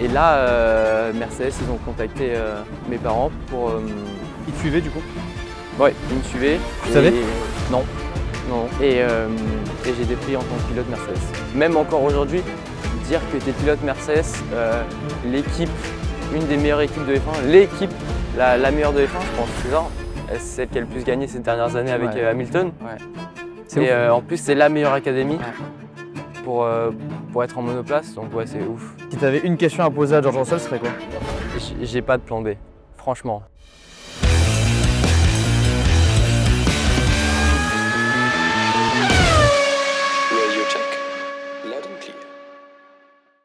Et là, Mercedes, ils ont contacté mes parents pour... Ils te suivaient du coup? Ouais, ils me suivaient. Tu savais? Non. Et j'ai été pris en tant que pilote Mercedes. Même encore aujourd'hui, dire que tu es pilote Mercedes, l'équipe, une des meilleures équipes de F1, l'équipe, la meilleure de F1, je pense, c'est ça. C'est celle qui a le plus gagné ces dernières années avec Hamilton. Ouais. Et en plus, c'est la meilleure académie pour être en monoplace, donc ouais, c'est ouf. Si tu avais une question à poser à George Russell, ce serait quoi? J'ai pas de plan B, franchement.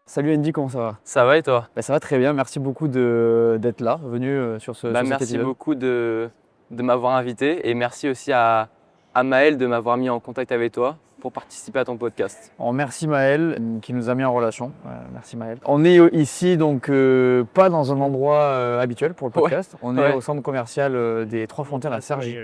Salut Andy, comment ça va? Ça va et toi? Ça va très bien, merci beaucoup d'être là, venu sur ce Merci épisode. beaucoup de m'avoir invité et merci aussi à Maël de m'avoir mis en contact avec toi pour participer à ton podcast. Merci Maël qui nous a mis en relation. Merci Maël. On est ici donc pas dans un endroit habituel pour le podcast. On est au centre commercial des Trois Fontaines à Cergy.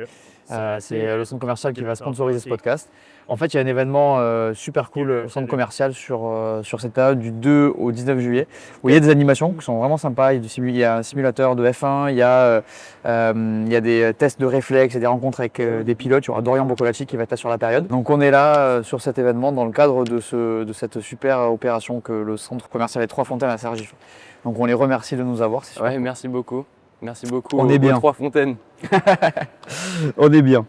C'est le centre commercial qui va sponsoriser ce podcast. En fait, il y a un événement super cool au centre commercial sur cette période du 2 au 19 juillet où il y a des animations qui sont vraiment sympas. Il y a un simulateur de F1, il y a des tests de réflexes et des rencontres avec des pilotes. Il y aura Dorian Boccolacci qui va être là sur la période. Donc on est là sur cet événement dans le cadre de cette super opération que le centre commercial des Trois Fontaines à Cergy fait. Donc on les remercie de nous avoir. Ouais, merci beaucoup. Merci beaucoup on est bien. aux Trois Fontaines. On est bien.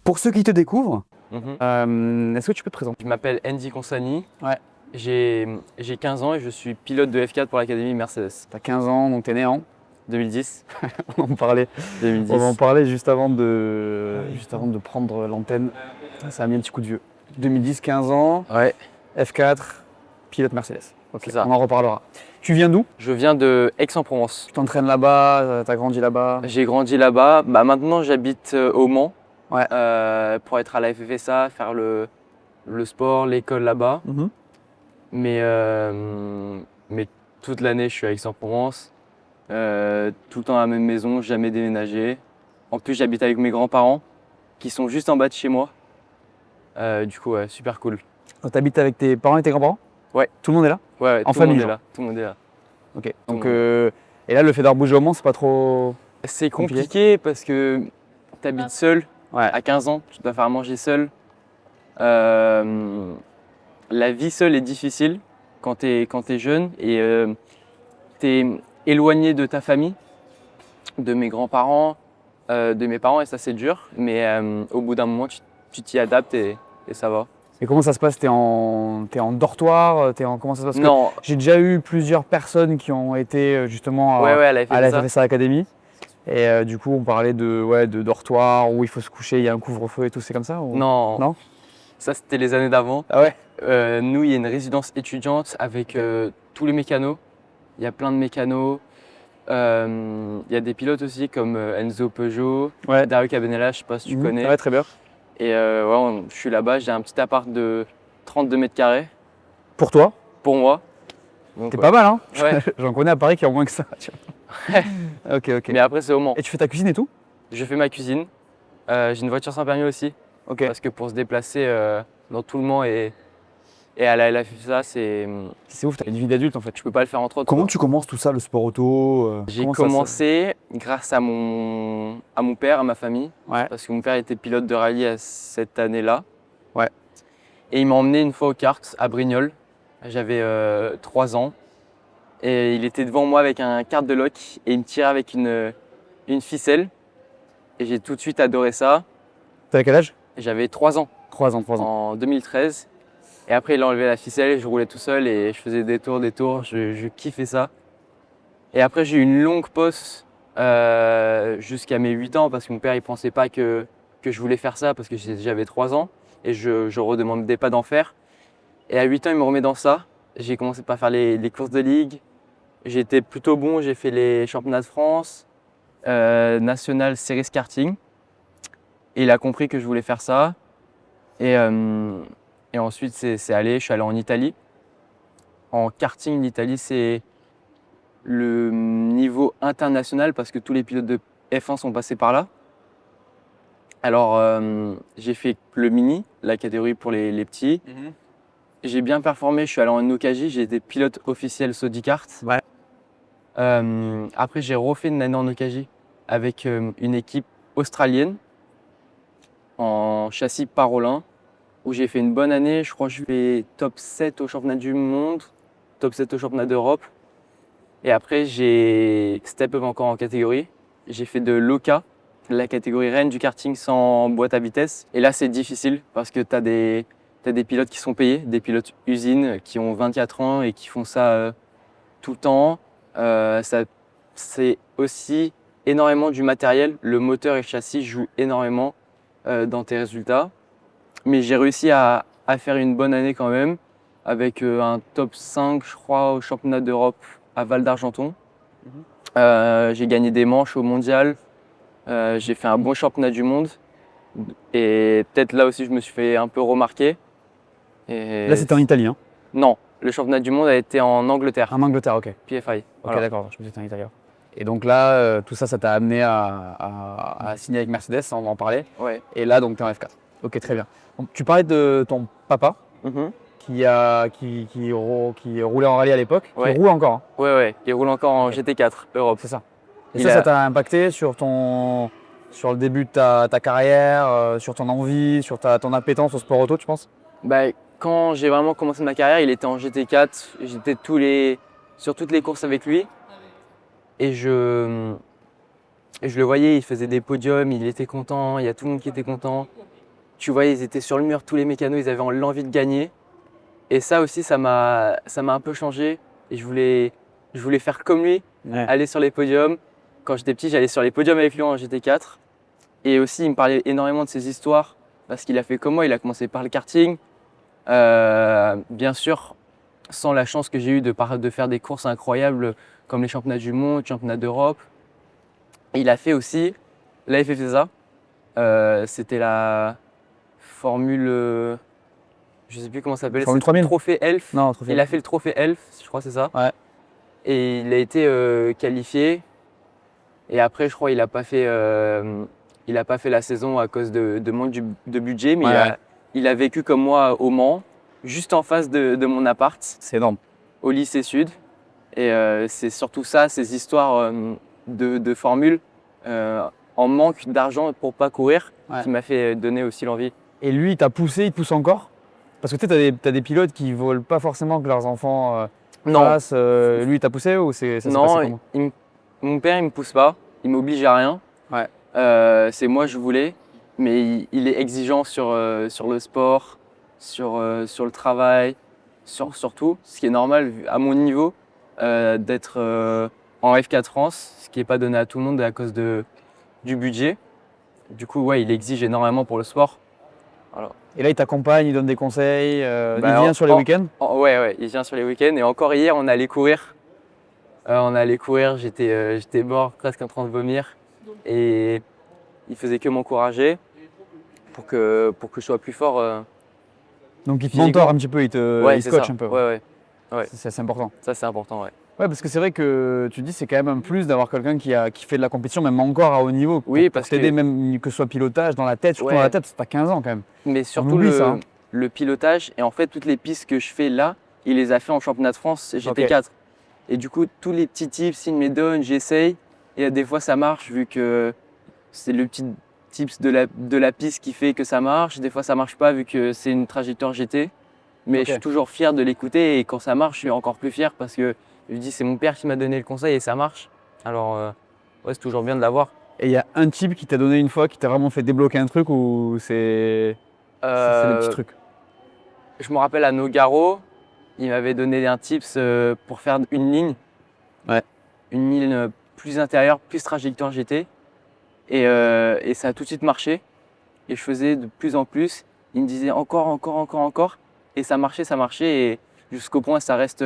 Pour ceux qui te découvrent, est-ce que tu peux te présenter? Je m'appelle Andy Consani. Ouais. J'ai 15 ans et je suis pilote de F4 pour l'Académie Mercedes. Tu as 15 ans, donc tu es né en 2010. On en parlait. 2010. On va en parler juste avant de prendre l'antenne. Ça a mis un petit coup de vieux. 2010, 15 ans, ouais. F4, pilote Mercedes. Okay, ça. On en reparlera. Tu viens d'où? Je viens de Aix-en-Provence. Tu t'entraînes là-bas, tu as grandi là-bas? J'ai grandi là-bas. Maintenant, j'habite au Mans. Ouais. Pour être à la FFSA, faire le sport, l'école là-bas. Mais toute l'année, je suis à Aix-en-Provence. Tout le temps à la même maison, jamais déménagé. En plus, j'habite avec mes grands-parents qui sont juste en bas de chez moi. Du coup, ouais, super cool. Tu habites avec tes parents et tes grands-parents? Ouais. Tout le monde est là? Ouais, en famille, tout le monde est là. Ok. Donc, et là, le fait d'avoir bougé au Mans, c'est pas trop... C'est compliqué parce que tu habites seul. Ouais. À 15 ans, tu dois faire manger seul. La vie seule est difficile quand tu es jeune et tu es éloigné de ta famille, de mes grands-parents, de mes parents et ça c'est dur. Mais au bout d'un moment, tu t'y adaptes et ça va. Et comment ça se passe? T'es en dortoir? Comment ça se passe? Non. J'ai déjà eu plusieurs personnes qui ont été justement à la FFSA Academy. Et du coup, on parlait de dortoir où il faut se coucher, il y a un couvre-feu et tout, c'est comme ça ou... Non. Ça, c'était les années d'avant. Ah ouais? Nous, il y a une résidence étudiante avec tous les mécanos. Il y a plein de mécanos. Il y a des pilotes aussi comme Enzo Peugeot, Dario Cabanela, je ne sais pas si tu connais. Ouais, très bien. Et je suis là-bas, j'ai un petit appart de 32 mètres carrés. Pour toi? Pour moi. T'es pas mal, hein? Ouais. J'en connais à Paris qui ont moins que ça. Ok. Mais après, c'est au Mans. Et tu fais ta cuisine et tout? Je fais ma cuisine. J'ai une voiture sans permis aussi. Ok. Parce que pour se déplacer dans tout le Mans et à la LFSA, c'est ouf, t'as une vie d'adulte en fait. Je peux pas le faire entre autres. Comment tu commences tout ça, le sport auto? J'ai commencé grâce à mon père, à ma famille. Ouais. Parce que mon père était pilote de rallye à cette année-là. Ouais. Et il m'a emmené une fois au kart à Brignoles. J'avais 3 ans. Et il était devant moi avec un kart de loc et il me tirait avec une ficelle. Et j'ai tout de suite adoré ça. T'avais quel âge? J'avais 3 ans. 3 ans. En 2013. Et après, il a enlevé la ficelle et je roulais tout seul et je faisais des tours. Je kiffais ça. Et après, j'ai eu une longue pause jusqu'à mes 8 ans parce que mon père, il pensait pas que je voulais faire ça parce que j'avais 3 ans et je redemandais pas d'en faire. Et à 8 ans, il me remet dans ça. J'ai commencé par faire les courses de ligue. J'étais plutôt bon, j'ai fait les championnats de France, National Series Karting. Et il a compris que je voulais faire ça. Et ensuite, je suis allé en Italie. En karting, l'Italie, c'est le niveau international parce que tous les pilotes de F1 sont passés par là. Alors, j'ai fait le mini, la catégorie pour les petits. j'ai bien performé, je suis allé en OKJ, j'ai été pilote officiel Saudi Kart. Ouais. Après, j'ai refait une année en OKJ avec une équipe australienne en châssis Parolin où j'ai fait une bonne année. Je crois que je fais top 7 au championnat du monde, top 7 au championnat d'Europe. Et après, j'ai step up encore en catégorie. J'ai fait de l'OKA, la catégorie reine du karting sans boîte à vitesse. Et là, c'est difficile parce que tu as des pilotes qui sont payés, des pilotes usines qui ont 24 ans et qui font ça tout le temps. C'est aussi énormément du matériel. Le moteur et le châssis jouent énormément dans tes résultats. Mais j'ai réussi à faire une bonne année quand même, avec un top 5, je crois, au championnat d'Europe à Val d'Argenton. J'ai gagné des manches au mondial. J'ai fait un bon championnat du monde. Et peut-être là aussi, je me suis fait un peu remarquer. Et Là, c'était en Italie, hein? Non, le championnat du monde a été en Angleterre, En Angleterre, ok. PFI. Ok, Voilà. d'accord, je me disais que c'était en Italie. Et donc là, tout ça, ça t'a amené à signer avec Mercedes, on va en parler. Ouais. Et là, donc, tu es en F4. Ok, très bien. Donc, tu parlais de ton papa Mhm. qui roulait en rallye à l'époque, Ouais. qui roule encore, hein. Ouais. Il roule encore en Ok. GT4 Europe. C'est ça. Et Il ça, a- ça t'a impacté sur le début de ta carrière, sur ton envie, sur ton appétence au sport auto, tu penses? Bah, quand j'ai vraiment commencé ma carrière, il était en GT4. J'étais sur toutes les courses avec lui. Et je le voyais, il faisait des podiums, il était content, il y a tout le monde qui était content. Tu voyais, ils étaient sur le mur, tous les mécanos, ils avaient l'envie de gagner. Et ça aussi, ça m'a un peu changé. Et je voulais faire comme lui, Ouais. aller sur les podiums. Quand j'étais petit, j'allais sur les podiums avec lui en GT4. Et aussi, il me parlait énormément de ses histoires, parce qu'il a fait comme moi, il a commencé par le karting. Bien sûr, sans la chance que j'ai eue de faire des courses incroyables comme les championnats du monde, championnats d'Europe. Il a fait aussi la FFSA. C'était la Formule, je sais plus comment ça s'appelait. Formule c'est 3000? Trophée Elf. Non, trop Il a fait le trophée Elf, je crois que c'est ça. Ouais. Et il a été qualifié. Et après, je crois il a pas fait la saison à cause de manque de budget, mais Ouais. il a vécu comme moi au Mans, juste en face de mon appart, C'est énorme. au lycée Sud. Et c'est surtout ça, ces histoires de formules en manque d'argent pour pas courir, Ouais. qui m'a fait donner aussi l'envie. Et lui, il t'a poussé, il te pousse encore? Parce que tu sais, t'as des pilotes qui ne veulent pas forcément que leurs enfants Non, fassent. Lui, il t'a poussé ou ça s'est passé non, comment? mon père il me pousse pas, il m'oblige à rien. Ouais. C'est moi je voulais, mais il est exigeant sur le sport, sur le travail, sur tout, ce qui est normal à mon niveau d'être en F4 France, ce qui n'est pas donné à tout le monde à cause du budget. Du coup, ouais, il exige énormément pour le sport. Voilà. Et là, il t'accompagne, il donne des conseils, Bah, il vient sur les week-ends? Ouais, il vient sur les week-ends. Et encore hier, on allait courir. J'étais mort, presque en train de vomir. Et il faisait que m'encourager pour que je sois plus fort. Donc il te Physiquement. mentor un petit peu, il te coach ça. un peu. Ouais. C'est important. Ça, c'est important, ouais. Ouais, parce que c'est vrai que tu te dis c'est quand même un plus d'avoir quelqu'un qui fait de la compétition, même encore à haut niveau, Oui, pour parce t'aider, que- même que ce soit pilotage dans la tête, surtout Ouais. dans la tête, t'as 15 ans quand même. Mais surtout oublie ça, hein. le pilotage. Et en fait, toutes les pistes que je fais là, il les a fait en championnat de France GT4. Et du coup, tous les petits tips, il me les donne, j'essaye. Et des fois, ça marche vu que c'est le petit tips de la piste qui fait que ça marche. Des fois, ça marche pas vu que c'est une trajectoire GT. Mais Ok. je suis toujours fier de l'écouter. Et quand ça marche, je suis encore plus fier parce que je dis c'est mon père qui m'a donné le conseil et ça marche. Alors, ouais, c'est toujours bien de l'avoir. Et il y a un type qui t'a donné une fois, qui t'a vraiment fait débloquer un truc ou c'est des petits trucs? Je me rappelle à Nogaro, il m'avait donné un tips pour faire une ligne. Ouais. Une ligne plus intérieure, plus trajectoire GT. Et ça a tout de suite marché. Et je faisais de plus en plus. Il me disait encore. Et ça marchait. Et jusqu'au point, ça reste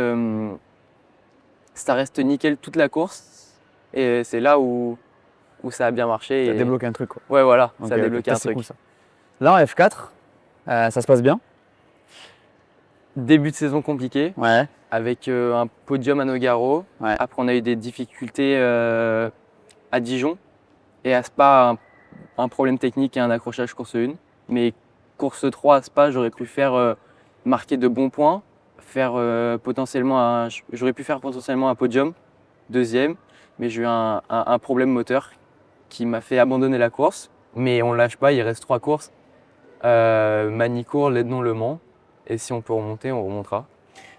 nickel toute la course. Et c'est là où ça a bien marché. T'as Et... débloqué un truc quoi. Ouais, voilà, Ok, ça a débloqué ça, un c'est truc. cool, ça. Là en F4, ça se passe bien? Début de saison compliqué. Ouais. Avec un podium à Nogaro. Ouais. Après, on a eu des difficultés à Dijon. Et à Spa, un problème technique et un accrochage course 1. Mais course 3 à Spa, j'aurais pu faire marquer de bons points, faire j'aurais pu faire potentiellement un podium, deuxième, mais j'ai eu un problème moteur qui m'a fait abandonner la course. Mais on ne lâche pas, il reste 3 courses. Manicourt, Lédon, Le Mans. Et si on peut remonter, on remontera.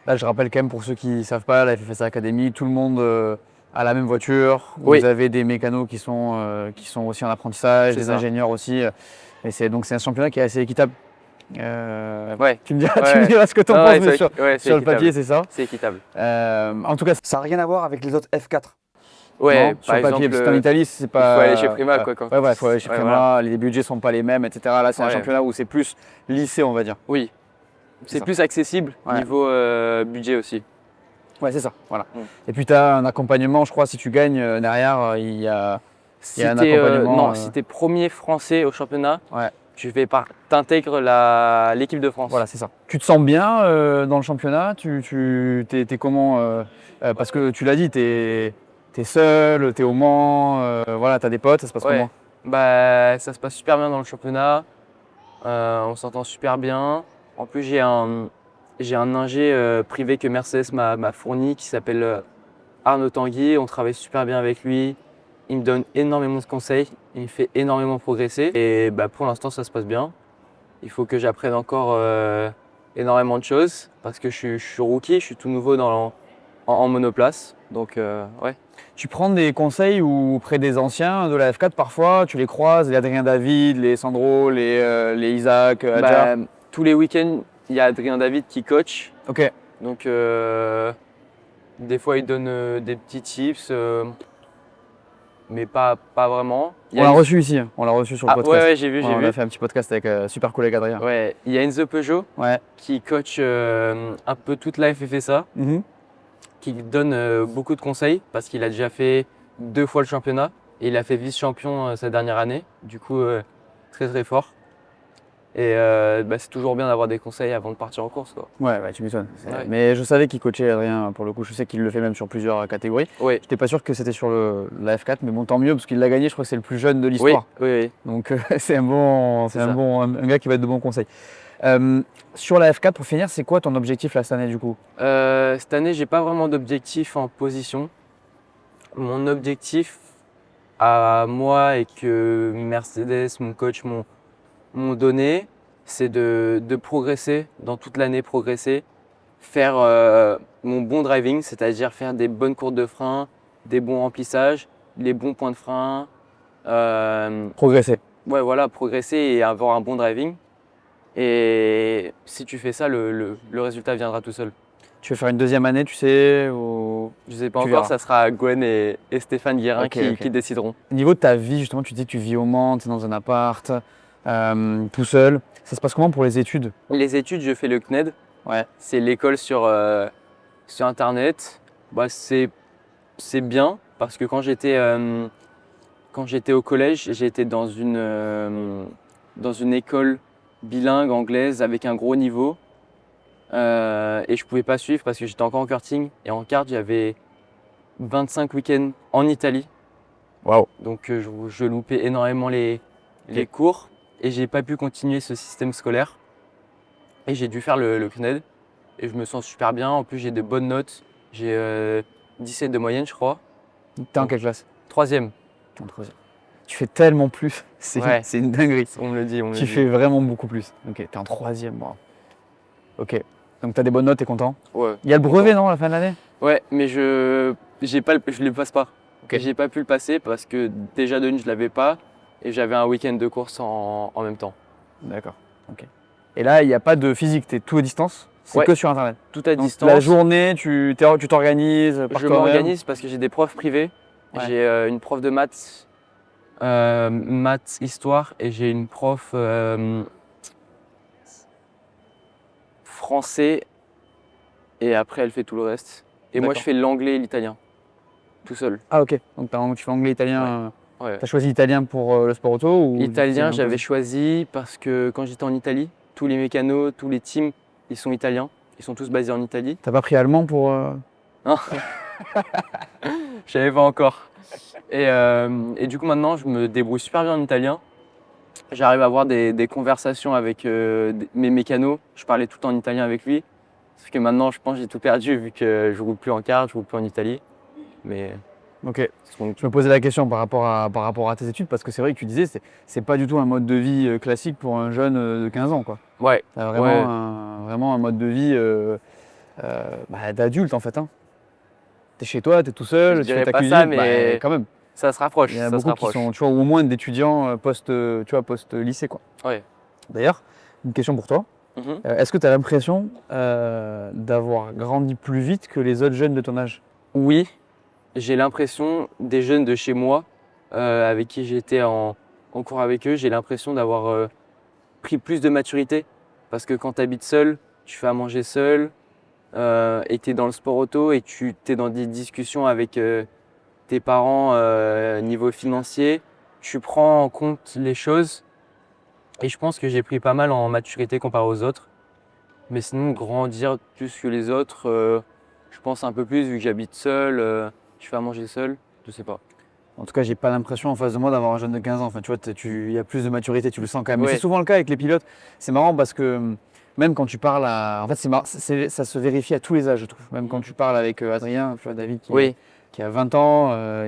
Là, je rappelle quand même pour ceux qui ne savent pas, la FFSA Academy, tout le monde a la même voiture. Oui. Vous avez des mécanos qui sont aussi en apprentissage, C'est des ça. ingénieurs aussi. Et c'est un championnat qui est assez équitable. Ouais. Tu me diras ce que tu en penses, mais sur le papier, c'est ça. C'est équitable. En tout cas, ça n'a rien à voir avec les autres F4. Ouais, non, sur le papier, parce qu'en Italie, c'est pas. Il faut aller chez Prima, quoi. Quand... Ouais, il faut aller chez Prima, voilà. Les budgets sont pas les mêmes, etc. Là, c'est un championnat où c'est plus lycée, on va dire. Oui, c'est plus accessible niveau budget aussi. Ouais, c'est ça, voilà. Et puis, tu as un accompagnement, je crois, si tu gagnes derrière, il y a un accompagnement. Si tu es premier français au championnat, t'intègres l'équipe de France. Voilà, c'est ça. Tu te sens bien dans le championnat? T'es comment parce que tu l'as dit, t'es seul, t'es au Mans, voilà, t'as des potes, ça se passe comment? Bah, ça se passe super bien dans le championnat, on s'entend super bien. En plus, j'ai un ingé privé que Mercedes m'a fourni qui s'appelle Arnaud Tanguy. On travaille super bien avec lui. Il me donne énormément de conseils, il me fait énormément progresser. Et bah, pour l'instant, ça se passe bien. Il faut que j'apprenne encore énormément de choses parce que je suis rookie, je suis tout nouveau en monoplace. Donc, ouais. Tu prends des conseils auprès des anciens de la F4 parfois, tu les croises, les Adrien David, les Sandro, les Isaac, Adjar. Tous les week-ends, il y a Adrien David qui coach. Ok. Donc, des fois, il donne des petits tips, mais pas vraiment. On l'a reçu ici, on l'a reçu sur le podcast. Ouais, j'ai vu. On a fait un petit podcast avec un super collègue Adrien. Ouais, il y a Enzo Peugeot qui coach un peu toute la FFSA. Qui donne beaucoup de conseils parce qu'il a déjà fait 2 fois le championnat et il a fait vice-champion sa dernière année. Du coup, très très fort. Et c'est toujours bien d'avoir des conseils avant de partir en course, quoi. Ouais, tu m'étonnes. Mais je savais qu'il coachait Adrien pour le coup. Je sais qu'il le fait même sur plusieurs catégories. Je n'étais pas sûr que c'était sur la F4, mais bon, tant mieux parce qu'il l'a gagné. Je crois que c'est le plus jeune de l'histoire. Oui. Donc c'est un gars qui va être de bons conseils. Sur la F4, pour finir, c'est quoi ton objectif là, cette année du coup? Cette année, j'ai pas vraiment d'objectif en position. Mon objectif à moi et que Mercedes, mon coach, m'ont donné, c'est de progresser, dans toute l'année progresser, faire mon bon driving, c'est-à-dire faire des bonnes courtes de frein, des bons remplissages, les bons points de frein. Progresser. Ouais, voilà, progresser et avoir un bon driving. Et si tu fais ça, le résultat viendra tout seul. Tu veux faire une deuxième année, tu sais ou... Je sais pas encore, ça sera Gwen et Stéphane Guérin qui décideront. Au niveau de ta vie, justement, tu dis que tu vis au Mans, tu es dans un appart, tout seul. Ça se passe comment pour les études? Les études, je fais le CNED. C'est l'école sur Internet. Bah, c'est bien parce que quand j'étais au collège, j'étais dans une école bilingue anglaise avec un gros niveau et je pouvais pas suivre parce que j'étais encore en karting et en kart j'avais 25 week-ends en Italie. Wow. Donc je loupais énormément les cours et j'ai pas pu continuer ce système scolaire et j'ai dû faire le CNED et je me sens super bien. En plus j'ai de bonnes notes, j'ai 17 de moyenne je crois. T'es en quelle classe? Troisième. En troisième. Tu fais tellement plus, c'est une dinguerie. On me le dit. Tu fais vraiment beaucoup plus. Ok, t'es en troisième, moi. Ok, donc t'as des bonnes notes, t'es content? Ouais. Il y a le brevet, non, à la fin de l'année? Ouais, mais je le passe pas. Okay. J'ai pas pu le passer parce que déjà de une, je l'avais pas et j'avais un week-end de course en même temps. D'accord, ok. Et là, il n'y a pas de physique, t'es tout à distance? C'est que sur Internet? Tout à distance. La journée, tu t'organises par toi-même? Je m'organise parce que j'ai des profs privés. J'ai une prof de maths, histoire et j'ai une prof français et après elle fait tout le reste. Et moi je fais l'anglais et l'italien, tout seul. Ah ok, donc tu fais anglais, italien. Tu as choisi l'italien pour le sport auto ou... Italien, j'avais choisi parce que quand j'étais en Italie, tous les mécanos, tous les teams, ils sont italiens. Ils sont tous basés en Italie. T'as pas pris allemand pour... Non, je savais pas encore. Et du coup maintenant je me débrouille super bien en italien J'arrive à avoir des conversations avec mes mécanos. Je parlais tout en italien avec lui. Sauf que maintenant, je pense que j'ai tout perdu vu que je roule plus en kart, je roule plus en Italie. Mais Ok. donc, Je me posais la question par rapport à tes études, parce que c'est vrai que tu disais, c'est pas du tout un mode de vie classique pour un jeune de 15 ans, quoi. ouais, T'as ouais, vraiment un mode de vie d'adulte, en fait, hein. T'es chez toi, t'es tout je seul, tu fais dirais ta pas ça, cuisine, bah, mais quand même. ça se rapproche, Il y en a ça se beaucoup qui rapproche. sont, tu vois, au moins d'étudiants post-lycée, quoi. Ouais. D'ailleurs, une question pour toi. Mhm. Est-ce que tu as l'impression d'avoir grandi plus vite que les autres jeunes de ton âge? Oui, j'ai l'impression des jeunes de chez moi, avec qui j'étais en cours avec eux, j'ai l'impression d'avoir pris plus de maturité. Parce que quand tu habites seul, tu fais à manger seul, et tu es dans le sport auto et tu es dans des discussions avec tes parents niveau financier, tu prends en compte les choses. Et je pense que j'ai pris pas mal en maturité comparé aux autres. Mais sinon, grandir plus que les autres, je pense un peu plus vu que j'habite seul, je fais à manger seul, je sais pas. En tout cas, j'ai pas l'impression en face de moi d'avoir un jeune de 15 ans. Enfin, tu vois, il y a plus de maturité, tu le sens quand même. Mais c'est Ouais. souvent le cas avec les pilotes. C'est marrant parce que même quand tu parles En fait, ça se vérifie à tous les âges, je trouve. Même quand tu parles avec Adrien, tu vois, David Oui, qui a 20 ans, t'as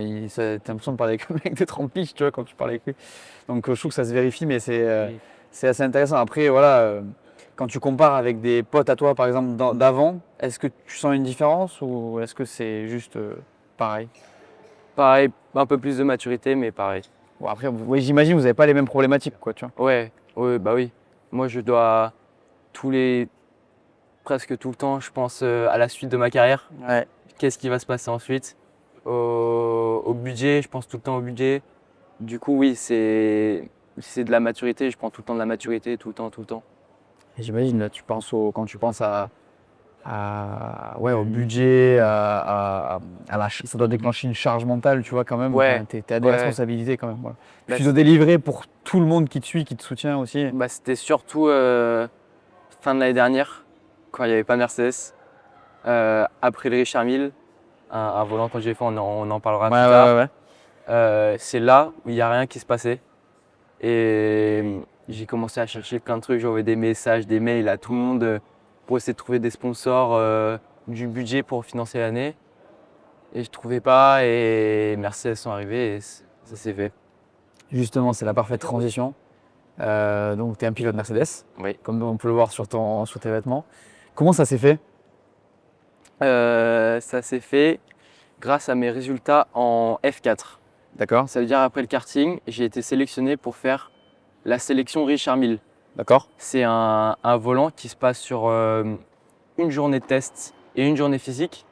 l'impression de parler avec un mec de 30 piges, tu vois, quand tu parles avec lui. Donc, je trouve que ça se vérifie, mais c'est assez intéressant. Après, voilà, quand tu compares avec des potes à toi, par exemple, d'avant, est-ce que tu sens une différence ou est-ce que c'est juste pareil? pareil, un peu plus de maturité, mais pareil. Bon, après, oui, j'imagine que vous n'avez pas les mêmes problématiques, quoi, tu vois. Ouais, ouais, bah oui. Moi, je dois tous les, presque tout le temps, je pense à la suite de ma carrière. Ouais. Qu'est-ce qui va se passer ensuite? Au budget, je pense tout le temps au budget. Du coup, oui, c'est de la maturité. Je prends tout le temps de la maturité, tout le temps, tout le temps. Et j'imagine, là, quand tu penses ouais, au budget, ça doit déclencher une charge mentale, tu vois, quand même. Ouais, Enfin, t'es à des ouais. responsabilités, quand même. Voilà. Puis Bah, tu dois délivrer pour tout le monde qui te suit, qui te soutient aussi. bah, c'était surtout fin de l'année dernière, quand il n'y avait pas Mercedes. Après le Richard Mille, un volant quand j'ai fait, on en parlera Ouais, plus ouais, tard. ouais, ouais. C'est là où il n'y a rien qui se passait. Et j'ai commencé à chercher plein de trucs. J'ai envoyé des messages, des mails à tout le monde pour essayer de trouver des sponsors, du budget pour financer l'année. Et je trouvais pas. Et Mercedes sont arrivés et ça s'est fait. Justement, c'est la parfaite transition. Donc, tu es un pilote Mercedes, Oui. comme on peut le voir sur tes vêtements. Comment ça s'est fait? Ça s'est fait grâce à mes résultats en F4. D'accord, Ça veut dire après le karting, j'ai été sélectionné pour faire la sélection Richard Mille. d'accord. C'est un volant qui se passe sur une journée de test et une journée physique.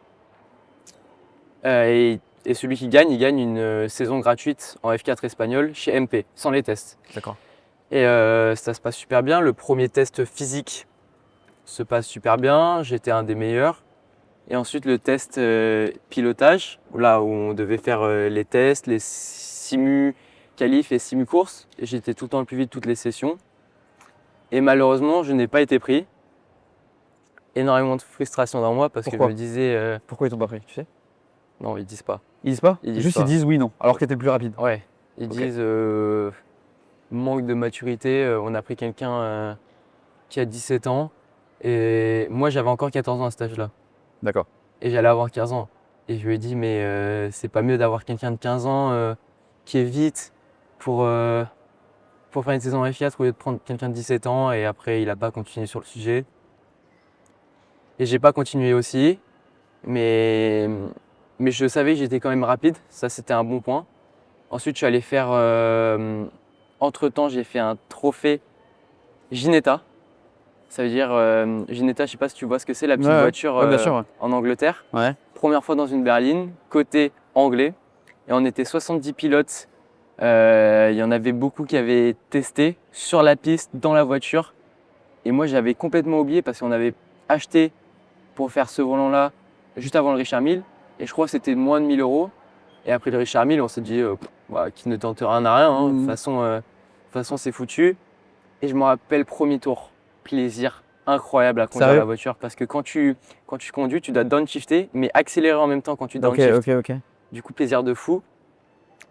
Et celui qui gagne, il gagne une saison gratuite en F4 espagnol chez MP, sans les tests. D'accord. Et ça se passe super bien. Le premier test physique se passe super bien. J'étais un des meilleurs. Et ensuite, le test pilotage, là où on devait faire les tests, les simu qualifs et simu courses. Et j'étais tout le temps le plus vite toutes les sessions. Et malheureusement, je n'ai pas été pris. Énormément de frustration dans moi parce que je Pourquoi me disais, Pourquoi ils t'ont pas pris, tu sais? non, ils disent pas. Ils disent pas? Ils disent Juste pas. ils disent oui, non, alors que t'étais le plus rapide. Ouais, ils Ok. disent manque de maturité. On a pris quelqu'un qui a 17 ans. Et moi, j'avais encore 14 ans à cet âge-là. D'accord. Et j'allais avoir 15 ans. Et je lui ai dit, mais c'est pas mieux d'avoir quelqu'un de 15 ans qui est vite pour faire une saison F4 au lieu de prendre quelqu'un de 17 ans. Et après, il n'a pas continué sur le sujet. Et j'ai pas continué aussi. Mais, mais je savais que j'étais quand même rapide. Ça, c'était un bon point. Ensuite, je suis allé faire. Entre-temps, j'ai fait un trophée Ginetta. Ça veut dire Ginetta, je sais pas si tu vois ce que c'est, la petite Ouais, ouais. voiture Ouais, bien sûr, ouais. en Angleterre. Ouais. Première fois dans une berline, côté anglais. Et on était 70 pilotes. Il y en avait beaucoup qui avaient testé sur la piste, dans la voiture. Et moi, j'avais complètement oublié parce qu'on avait acheté pour faire ce volant-là juste avant le Richard Mille. Et je crois que c'était moins de 1000 euros. Et après le Richard Mille, on s'est dit, qui ne tente rien n'a rien. Hein. De toute façon, c'est foutu. Et je me rappelle, premier tour, plaisir incroyable à conduire Sérieux? la voiture. Parce que quand tu conduis, tu dois downshifter, mais accélérer en même temps quand tu Ok, downshift. ok. Du coup, plaisir de fou.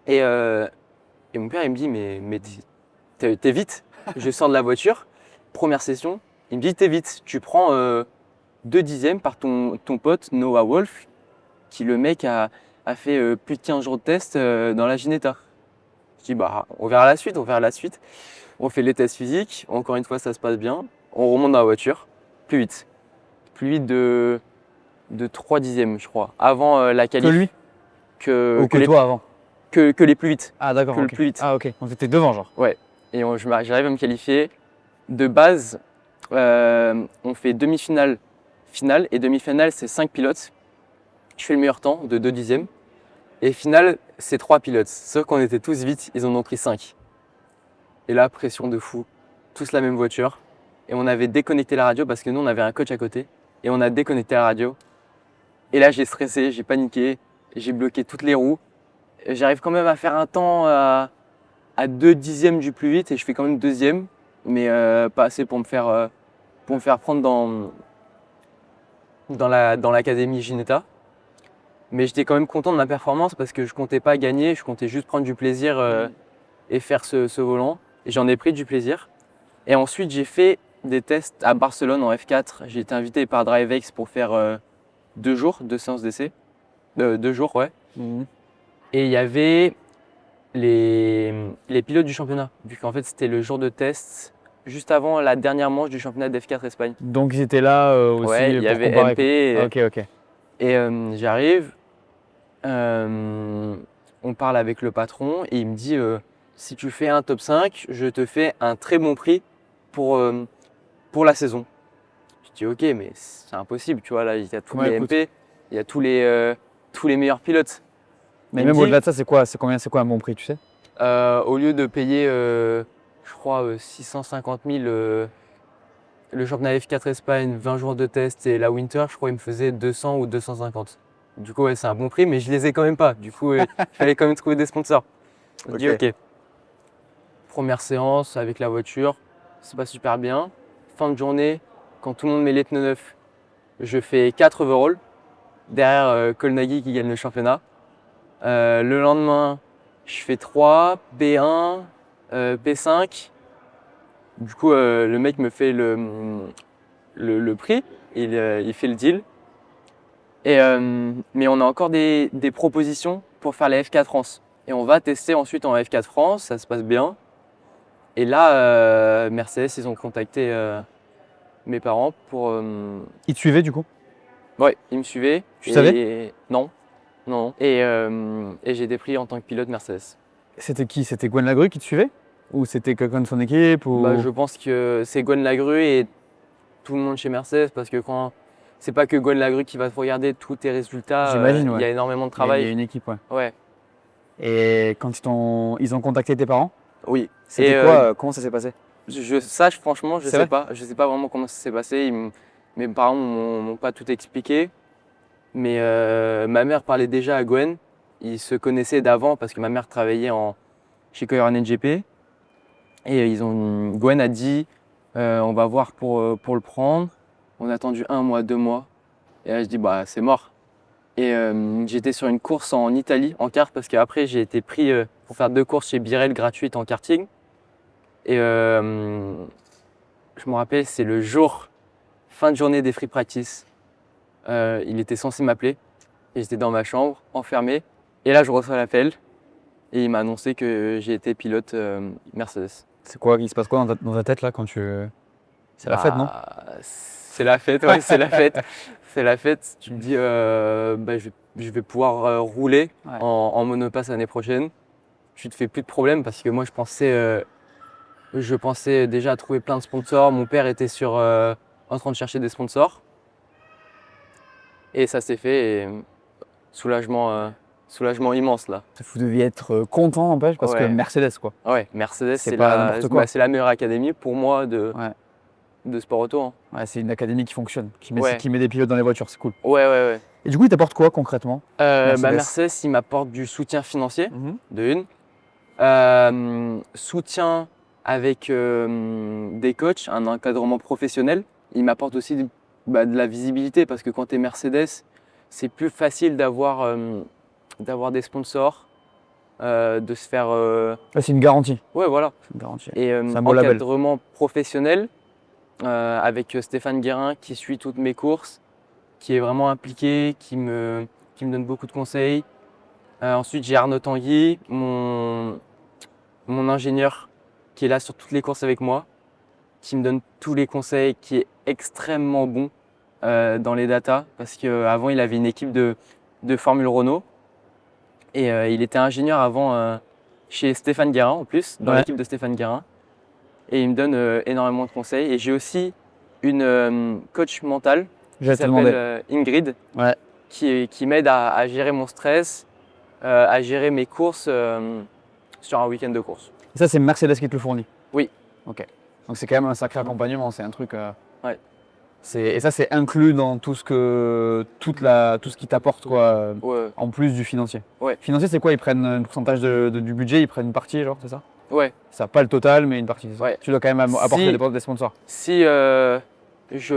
Et mon père, il me dit, mais t'es vite. Je sors de la voiture, première session, il me dit t'es vite, tu prends 2 dixièmes par ton pote Noah Wolf, qui le mec a fait plus de 15 jours de test dans la Ginetta. Je dis bah on verra la suite, on verra la suite. On fait les tests physiques, encore une fois ça se passe bien, on remonte dans la voiture, plus vite. Plus vite de 3 dixièmes je crois, avant la qualif. Que lui Ou que les, toi avant que les plus vite. Ah d'accord, Que le ok. plus vite. Ah ok, donc t'étais devant genre. Ouais, et j'arrive à me qualifier. De base, on fait demi-finale, finale, et demi-finale c'est 5 pilotes. Je fais le meilleur temps de 2 dixièmes. Et finale, c'est 3 pilotes. Sauf qu'on était tous vite, ils en ont pris 5. Et là, pression de fou. Tous la même voiture. Et on avait déconnecté la radio parce que nous, on avait un coach à côté. Et on a déconnecté la radio. Et là, j'ai stressé, j'ai paniqué. J'ai bloqué toutes les roues. Et j'arrive quand même à faire un temps à 2 dixièmes du plus vite. Et je fais quand même deuxième. Mais pas assez pour me faire prendre dans l'académie Ginetta. Mais j'étais quand même content de ma performance parce que je comptais pas gagner, je comptais juste prendre du plaisir et faire ce volant. Et j'en ai pris du plaisir. Et ensuite, j'ai fait des tests à Barcelone en F4. J'ai été invité par DriveX pour faire 2 jours, 2 séances d'essai. 2 jours, ouais. Et il y avait les pilotes du championnat, vu qu'en fait, c'était le jour de test juste avant la dernière manche du championnat d'F4 Espagne. Donc ils étaient là aussi Ouais, il y pour avait comparer, MP. quoi. Ok. Et j'arrive, on parle avec le patron et il me dit si tu fais un top 5, je te fais un très bon prix pour la saison. Je dis ok, mais c'est impossible, tu vois, là il y a tous les MP, il y a tous les meilleurs pilotes. Mais même au-delà de ça, c'est quoi un bon prix, tu sais? Au lieu de payer, je crois, 650 000 le championnat F4 Espagne, 20 jours de test et la Winter, je crois qu'il me faisait 200 ou 250. Du coup, ouais, c'est un bon prix, mais je les ai quand même pas. Du coup, il fallait quand même trouver des sponsors. Je dis ok. Première séance avec la voiture, ça passe super bien. Fin de journée, quand tout le monde met les pneus neufs, je fais 4 overall derrière Colnaghi qui gagne le championnat. Le lendemain, je fais 3, P1, P5. Du coup, le mec me fait le prix, il fait le deal. Mais on a encore des propositions pour faire la F4 France. Et on va tester ensuite en F4 France, ça se passe bien. Et là, Mercedes, ils ont contacté mes parents pour… Ils te suivaient du coup? Ouais, ils me suivaient. Tu savais? Non. Et j'ai été pris en tant que pilote Mercedes. C'était qui? C'était Gwen Lagrue qui te suivait? Ou c'était quelqu'un de son équipe ou... Je pense que c'est Gwen Lagrue et tout le monde chez Mercedes parce que quand c'est pas que Gwen Lagrue qui va te regarder tous tes résultats, j'imagine, ouais. Il y a énormément de travail. Il y a une équipe, ouais. Ouais. Et quand ils ont contacté tes parents? Oui. C'était quoi? Comment ça s'est passé? Franchement, je sais pas. Je sais pas vraiment comment ça s'est passé. Mes parents m'ont pas tout expliqué. Mais ma mère parlait déjà à Gwen. Ils se connaissaient d'avant parce que ma mère travaillait chez Coyote GP. Et Gwen a dit on va voir pour le prendre. On a attendu 1 mois, 2 mois. Et là je dis bah c'est mort. Et j'étais sur une course en Italie en kart parce qu'après j'ai été pris pour faire 2 courses chez Birel gratuites en karting. Et je me rappelle, c'est le jour, fin de journée des free practice. Il était censé m'appeler. Et j'étais dans ma chambre, enfermé. Et là je reçois l'appel. Et il m'a annoncé que j'ai été pilote Mercedes. C'est quoi? Il se passe quoi dans ta tête là quand tu... C'est la fête, non? C'est la fête, ouais, c'est la fête. C'est la fête. Tu te dis, je vais pouvoir rouler en monopace l'année prochaine. Tu te fais plus de problème parce que moi, je pensais déjà à trouver plein de sponsors. Mon père était en train de chercher des sponsors. Et ça s'est fait. Et soulagement immense là. Vous deviez être content n'empêche parce que Mercedes quoi. Ouais, Mercedes c'est la meilleure académie pour moi de sport auto. Hein. Ouais, c'est une académie qui fonctionne, qui met des pilotes dans les voitures, c'est cool. Ouais. Et du coup, il t'apporte quoi concrètement? Mercedes, il m'apporte du soutien financier, de une. Soutien avec des coachs, un encadrement professionnel. Il m'apporte aussi de la visibilité parce que quand tu es Mercedes, c'est plus facile d'avoir des sponsors. de se faire. Là, c'est une garantie. Ouais, voilà. Une garantie. Et C'est un beau label. encadrement professionnel avec Stéphane Guérin qui suit toutes mes courses, qui est vraiment impliqué, qui me donne beaucoup de conseils. Ensuite, j'ai Arnaud Tanguy, mon ingénieur qui est là sur toutes les courses avec moi, qui me donne tous les conseils, qui est extrêmement bon dans les datas parce qu'avant il avait une équipe de Formule Renault et il était ingénieur avant chez Stéphane Guérin en plus, dans l'équipe de Stéphane Guérin, et il me donne énormément de conseils. Et j'ai aussi une coach mentale qui s'appelle Ingrid, qui m'aide à gérer mon stress, à gérer mes courses sur un week-end de course. Et ça, c'est Mercedes qui te le fournit? Oui. Ok. Donc c'est quand même un sacré accompagnement, c'est un truc. Ouais. Et ça, c'est inclus dans tout ce qui t'apporte quoi, en plus du financier. Ouais. Financier, c'est quoi? Ils prennent un pourcentage du budget, ils prennent une partie, genre, c'est ça? Ouais. Ça pas le total, mais une partie. Ouais. Tu dois quand même apporter des sponsors. Si je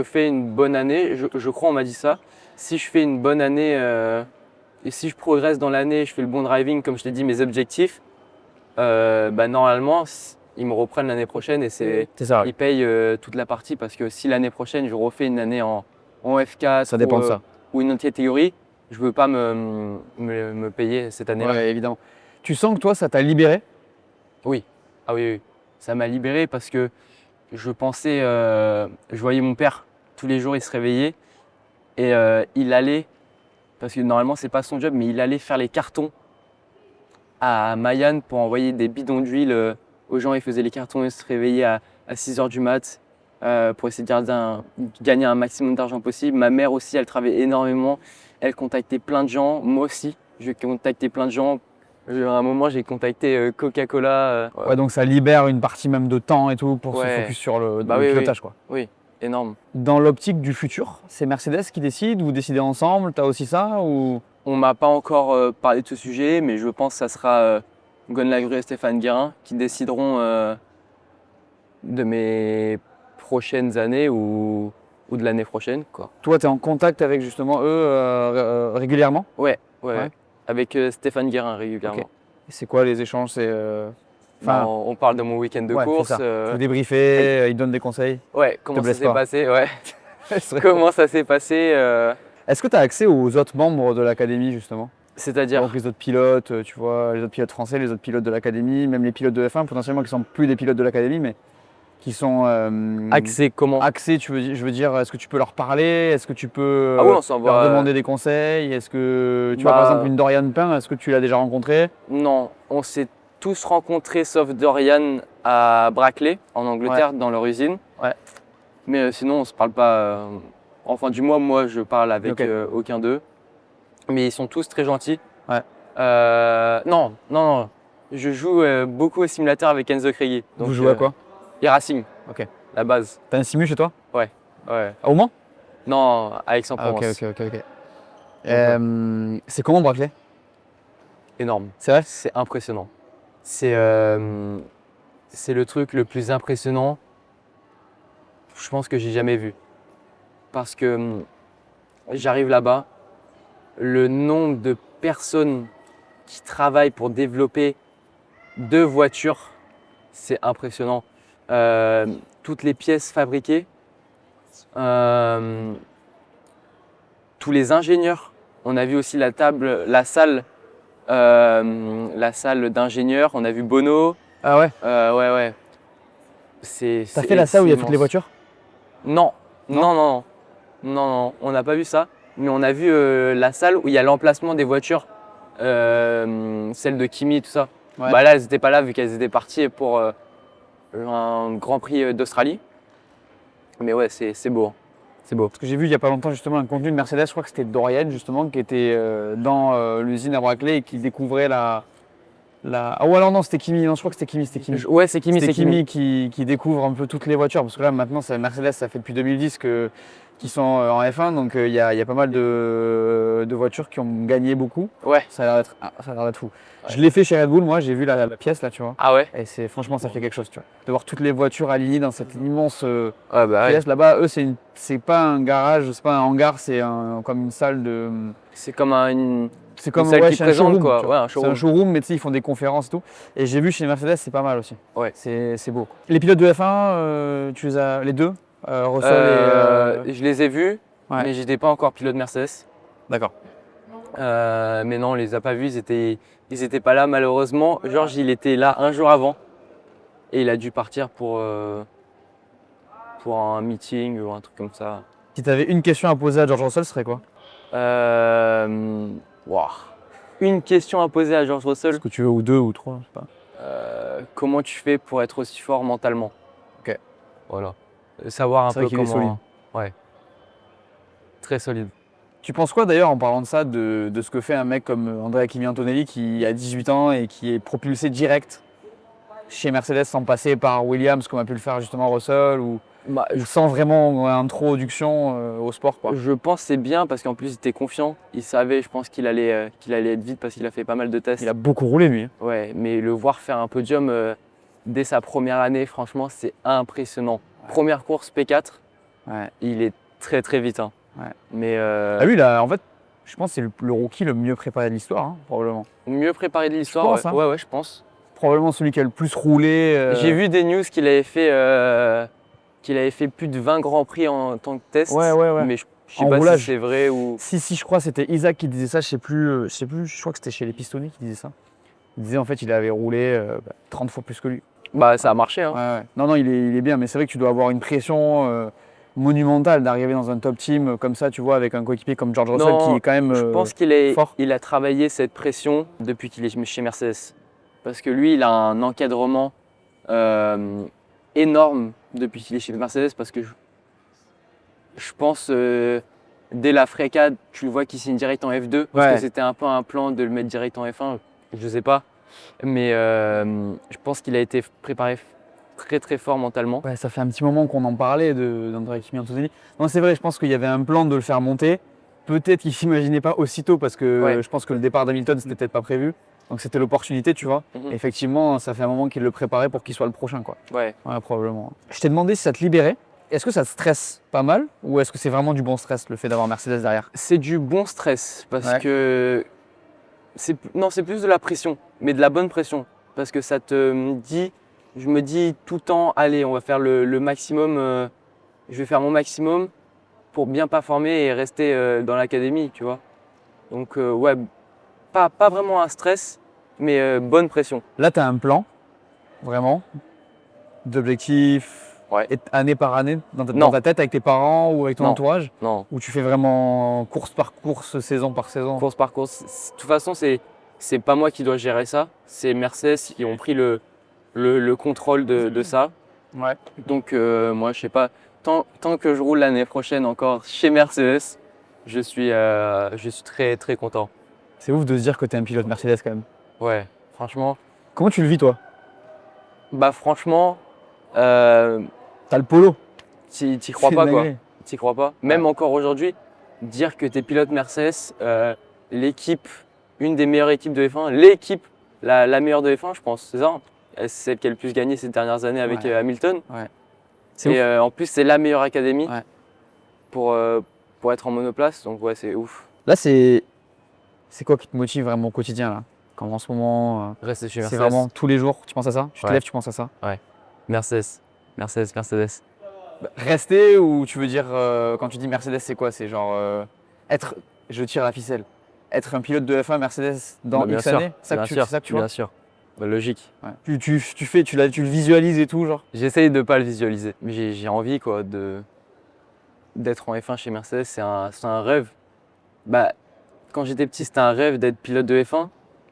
fais une bonne année, je crois on m'a dit ça. Si je fais une bonne année et si je progresse dans l'année, je fais le bon driving, comme je t'ai dit, mes objectifs, normalement, ils me reprennent l'année prochaine et ils payent toute la partie parce que si l'année prochaine, je refais une année en F4 ça dépend de ça. Ou une autre catégorie, je ne veux pas me payer cette année-là. Ouais, évidemment. Tu sens que toi, ça t'a libéré? Oui. Ah oui. Ça m'a libéré parce que je pensais, je voyais mon père tous les jours, il se réveillait et il allait, parce que normalement c'est pas son job, mais il allait faire les cartons à Mayan pour envoyer des bidons d'huile aux gens. Il faisait les cartons et se réveillait à 6h du mat pour essayer de gagner un maximum d'argent possible. Ma mère aussi, elle travaillait énormément, elle contactait plein de gens, moi aussi, je contactais plein de gens. À un moment, j'ai contacté Coca-Cola. Ouais, donc ça libère une partie même de temps et tout pour se focus sur le pilotage, quoi. Oui, énorme. Dans l'optique du futur, c'est Mercedes qui décide, vous décidez ensemble, tu as aussi ça ou... On m'a pas encore parlé de ce sujet, mais je pense que ça sera Gon Lagrue et Stéphane Guérin qui décideront de mes prochaines années ou de l'année prochaine, quoi. Toi, tu es en contact avec justement eux régulièrement? Ouais. Avec Stéphane Guérin régulièrement. Okay. C'est quoi les échanges? On parle de mon week-end de course. Vous débriefez, ils donnent des conseils? Ouais, comment ça s'est passé? Ouais. Comment ça s'est passé Est-ce que tu as accès aux autres membres de l'académie justement? C'est-à-dire? Donc les autres pilotes, tu vois, les autres pilotes français, les autres pilotes de l'académie, même les pilotes de F1 potentiellement qui sont plus des pilotes de l'académie, mais qui sont axés comment? Axés, je veux dire, est-ce que tu peux leur parler? Est-ce que tu peux leur demander des conseils? Est-ce que tu vois par exemple une Dorian Pain, est-ce que tu l'as déjà rencontrée? Non, on s'est tous rencontrés sauf Dorian à Brackley en Angleterre dans leur usine. Ouais. Mais sinon on se parle pas. Enfin du moins moi je parle avec aucun d'eux. Mais ils sont tous très gentils. Ouais. Non. Je joue beaucoup au simulateur avec Enzo Craigie. Vous jouez à quoi? Racing. Ok. La base. T'as un simu chez toi? Ouais. Au Mans? Non, à Aix-en-Provence. Ok. C'est comment Brackley? Énorme. C'est vrai? C'est impressionnant. C'est le truc le plus impressionnant, je pense, que j'ai jamais vu. Parce que j'arrive là-bas, le nombre de personnes qui travaillent pour développer 2 voitures, c'est impressionnant. Toutes les pièces fabriquées, tous les ingénieurs. On a vu aussi la salle d'ingénieurs. On a vu Bono. Ah ouais? Ouais. T'as fait la salle où il y a toutes les voitures? Non, on n'a pas vu ça. Mais on a vu la salle où il y a l'emplacement des voitures, celle de Kimi et tout ça. Ouais. Là, elles n'étaient pas là vu qu'elles étaient parties pour un Grand Prix d'Australie. Mais ouais, c'est beau. C'est beau. Parce que j'ai vu il n'y a pas longtemps justement un contenu de Mercedes, je crois que c'était Dorian justement, qui était dans l'usine à Brackley et qui découvrait Ah ouais, alors non, c'était Kimi. Non, je crois que c'était Kimi. Ouais, c'est Kimi. C'est Kimi qui découvre un peu toutes les voitures. Parce que là, maintenant, Mercedes, ça fait depuis 2010 qu'ils sont en F1. Donc, il y a pas mal de voitures qui ont gagné beaucoup. Ouais. Ça a l'air d'être fou. Ouais. Je l'ai fait chez Red Bull, moi. J'ai vu la pièce, là, tu vois. Ah ouais? Et franchement, ça fait quelque chose, tu vois. De voir toutes les voitures alignées dans cette immense pièce. Là-bas, eux, c'est pas un garage, c'est pas un hangar, c'est comme une salle de... C'est comme une c'est comme celle qui c'est un présente, showroom, quoi. tu vois. Ouais, un C'est un showroom. showroom, mais tu sais, ils font des conférences et tout. Et j'ai vu chez Mercedes, c'est pas mal aussi. Ouais. C'est beau. Les pilotes de F1, tu les as les deux, Russell Je les ai vus, Ouais. mais j'étais pas encore pilote Mercedes. D'accord. Mais non, on les a pas vus, ils étaient pas là malheureusement. Georges, il était là un jour avant et il a dû partir pour un meeting ou un truc comme ça. Si tu avais une question à poser à George Russell, ce serait quoi? Wouah. Une question à poser à George Russell. Ce que tu veux, ou deux, ou trois, je sais pas. Comment tu fais pour être aussi fort mentalement? Ok. Voilà. Savoir un C'est vrai peu qu'il est comment. solide. Ouais. Très solide. Tu penses quoi d'ailleurs en parlant de ça, de ce que fait un mec comme Andrea Kimi Antonelli qui a 18 ans et qui est propulsé direct chez Mercedes sans passer par Williams comme a pu le faire justement Russell ou sans vraiment introduction au sport quoi. Je pense que c'est bien parce qu'en plus il était confiant. Il savait, je pense qu'il allait être vite parce qu'il a fait pas mal de tests. Il a beaucoup roulé lui. Ouais, mais le voir faire un podium dès sa première année, franchement, c'est impressionnant. Ouais. Première course P4, ouais. Il est très très vite. Hein. Ouais. Mais lui, là, en fait, je pense que c'est le rookie le mieux préparé de l'histoire, hein, probablement. Mieux préparé de l'histoire, ouais. Hein. Ouais, je pense. Probablement celui qui a le plus roulé. J'ai vu des news qu'il avait fait plus de 20 grands prix en tant que test. Ouais. Mais je sais pas roulage. Si c'est vrai ou. Si, je crois que c'était Isaac qui disait ça, je sais plus, je crois que c'était chez les Pistonniers qui disait ça. Il disait en fait il avait roulé 30 fois plus que lui. Bah ça a marché. Hein. Ouais. Non, il est bien, mais c'est vrai que tu dois avoir une pression monumentale d'arriver dans un top team comme ça, tu vois, avec un coéquipier comme George Russell qui est quand même je pense qu'il a travaillé cette pression depuis qu'il est chez Mercedes. Parce que lui, il a un encadrement énorme depuis qu'il est chez Mercedes parce que je pense dès la Freca, tu le vois qu'il signe direct en F2 parce que c'était un peu un plan de le mettre direct en F1, je sais pas. Mais je pense qu'il a été préparé très très fort mentalement. Ouais, ça fait un petit moment qu'on en parlait d'Andrea Kimi Antonelli. Non, c'est vrai, je pense qu'il y avait un plan de le faire monter. Peut-être qu'il ne s'imaginait pas aussitôt parce que je pense que le départ d'Hamilton, c'était peut-être pas prévu. Donc c'était l'opportunité, tu vois. Effectivement, ça fait un moment qu'il le préparait pour qu'il soit le prochain, quoi. Ouais, probablement. Je t'ai demandé si ça te libérait. Est-ce que ça te stresse pas mal ou est-ce que c'est vraiment du bon stress, le fait d'avoir Mercedes derrière? C'est du bon stress parce que c'est plus de la pression, mais de la bonne pression. Parce que ça te dit, je me dis tout le temps, allez, on va faire le maximum, je vais faire mon maximum pour bien performer et rester dans l'académie, tu vois. Donc ouais, pas vraiment un stress, mais bonne pression. Là, tu as un plan, vraiment, d'objectifs, année par année, dans ta tête, avec tes parents ou avec ton entourage? Non. Ou tu fais vraiment course par course, saison par saison? Course par course. De toute façon, c'est pas moi qui dois gérer ça. C'est Mercedes qui ont pris le contrôle de ça. Ouais. Donc moi, je sais pas. Tant que je roule l'année prochaine encore chez Mercedes, je suis très très content. C'est ouf de se dire que tu es un pilote Mercedes quand même. Ouais, franchement. Comment tu le vis toi? Bah franchement, t'as le polo. T'y crois pas quoi. T'y crois pas. Même encore aujourd'hui, dire que tu es pilote Mercedes, l'équipe, une des meilleures équipes de F1, l'équipe, la meilleure de F1, je pense, c'est ça. C'est celle qui a le plus gagné ces dernières années avec Hamilton. Et en plus, c'est la meilleure académie pour être en monoplace. Donc ouais, c'est ouf. Là, c'est quoi qui te motive vraiment au quotidien là? Comme en ce moment, rester chez Mercedes. C'est vraiment tous les jours, tu penses à ça? Tu te lèves, tu penses à ça? Ouais. Mercedes. Rester ou tu veux dire, quand tu dis Mercedes, c'est quoi? C'est genre être, je tire la ficelle, être un pilote de F1 Mercedes dans X années? C'est ça que tu vois? Bien sûr. Bah, logique. Ouais. Tu le visualises et tout, genre? J'essaye de ne pas le visualiser. Mais j'ai envie quoi, d'être en F1 chez Mercedes, c'est un rêve. Bah, quand j'étais petit, c'était un rêve d'être pilote de F1.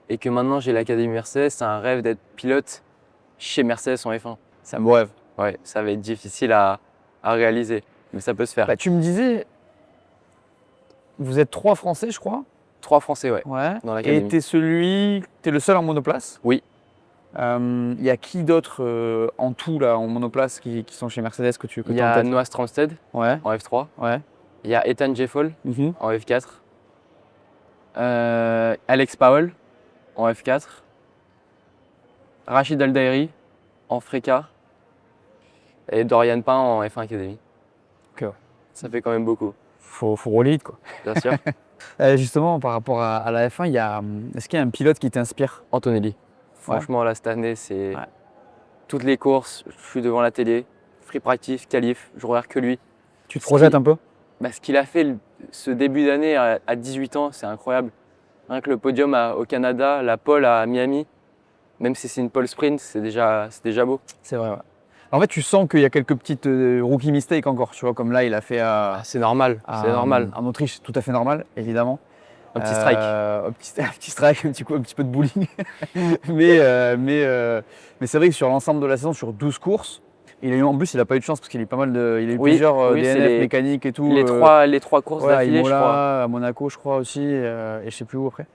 Et que maintenant j'ai l'académie Mercedes, c'est un rêve d'être pilote chez Mercedes en F1. C'est un beau rêve. Ouais, ça va être difficile à réaliser, mais ça peut se faire. Bah, tu me disais, vous êtes 3 Français, je crois? 3 Français, ouais. Dans l'académie. Et t'es le seul en monoplace? Oui. Il y a qui d'autre en tout là, en monoplace qui sont chez Mercedes que tu Il y a Noah Strandstedt en F3. Ouais. Il y a Ethan Jeffol en F4. Alex Powell en F4, Rachid Aldairi en Freca et Dorian Pain en F1 Academy. Okay. Ça fait quand même beaucoup. Faut rouler vite quoi. Bien sûr. Justement, par rapport à la F1, est-ce qu'il y a un pilote qui t'inspire? Antonelli. Franchement, là, cette année, c'est Ouais. toutes les courses, je suis devant la télé, free practice, qualif, je regarde que lui. Tu te projettes un peu? Ce qu'il a fait ce début d'année à 18 ans, c'est incroyable. Rien que le podium au Canada, la pole à Miami, même si c'est une pole sprint, c'est déjà beau. C'est vrai, ouais. En fait, tu sens qu'il y a quelques petites rookie mistakes encore, tu vois, comme là, il a fait C'est normal, c'est normal. en Autriche, tout à fait normal, évidemment. Un petit strike. Un petit strike, un petit peu de bullying. mais c'est vrai que sur l'ensemble de la saison, sur 12 courses, en plus, il n'a pas eu de chance parce qu'il a eu il a eu plusieurs DNF mécaniques et tout. Les trois courses ouais, à d'affilée, je Imola, crois. à Monaco, je crois aussi, et je sais plus où après.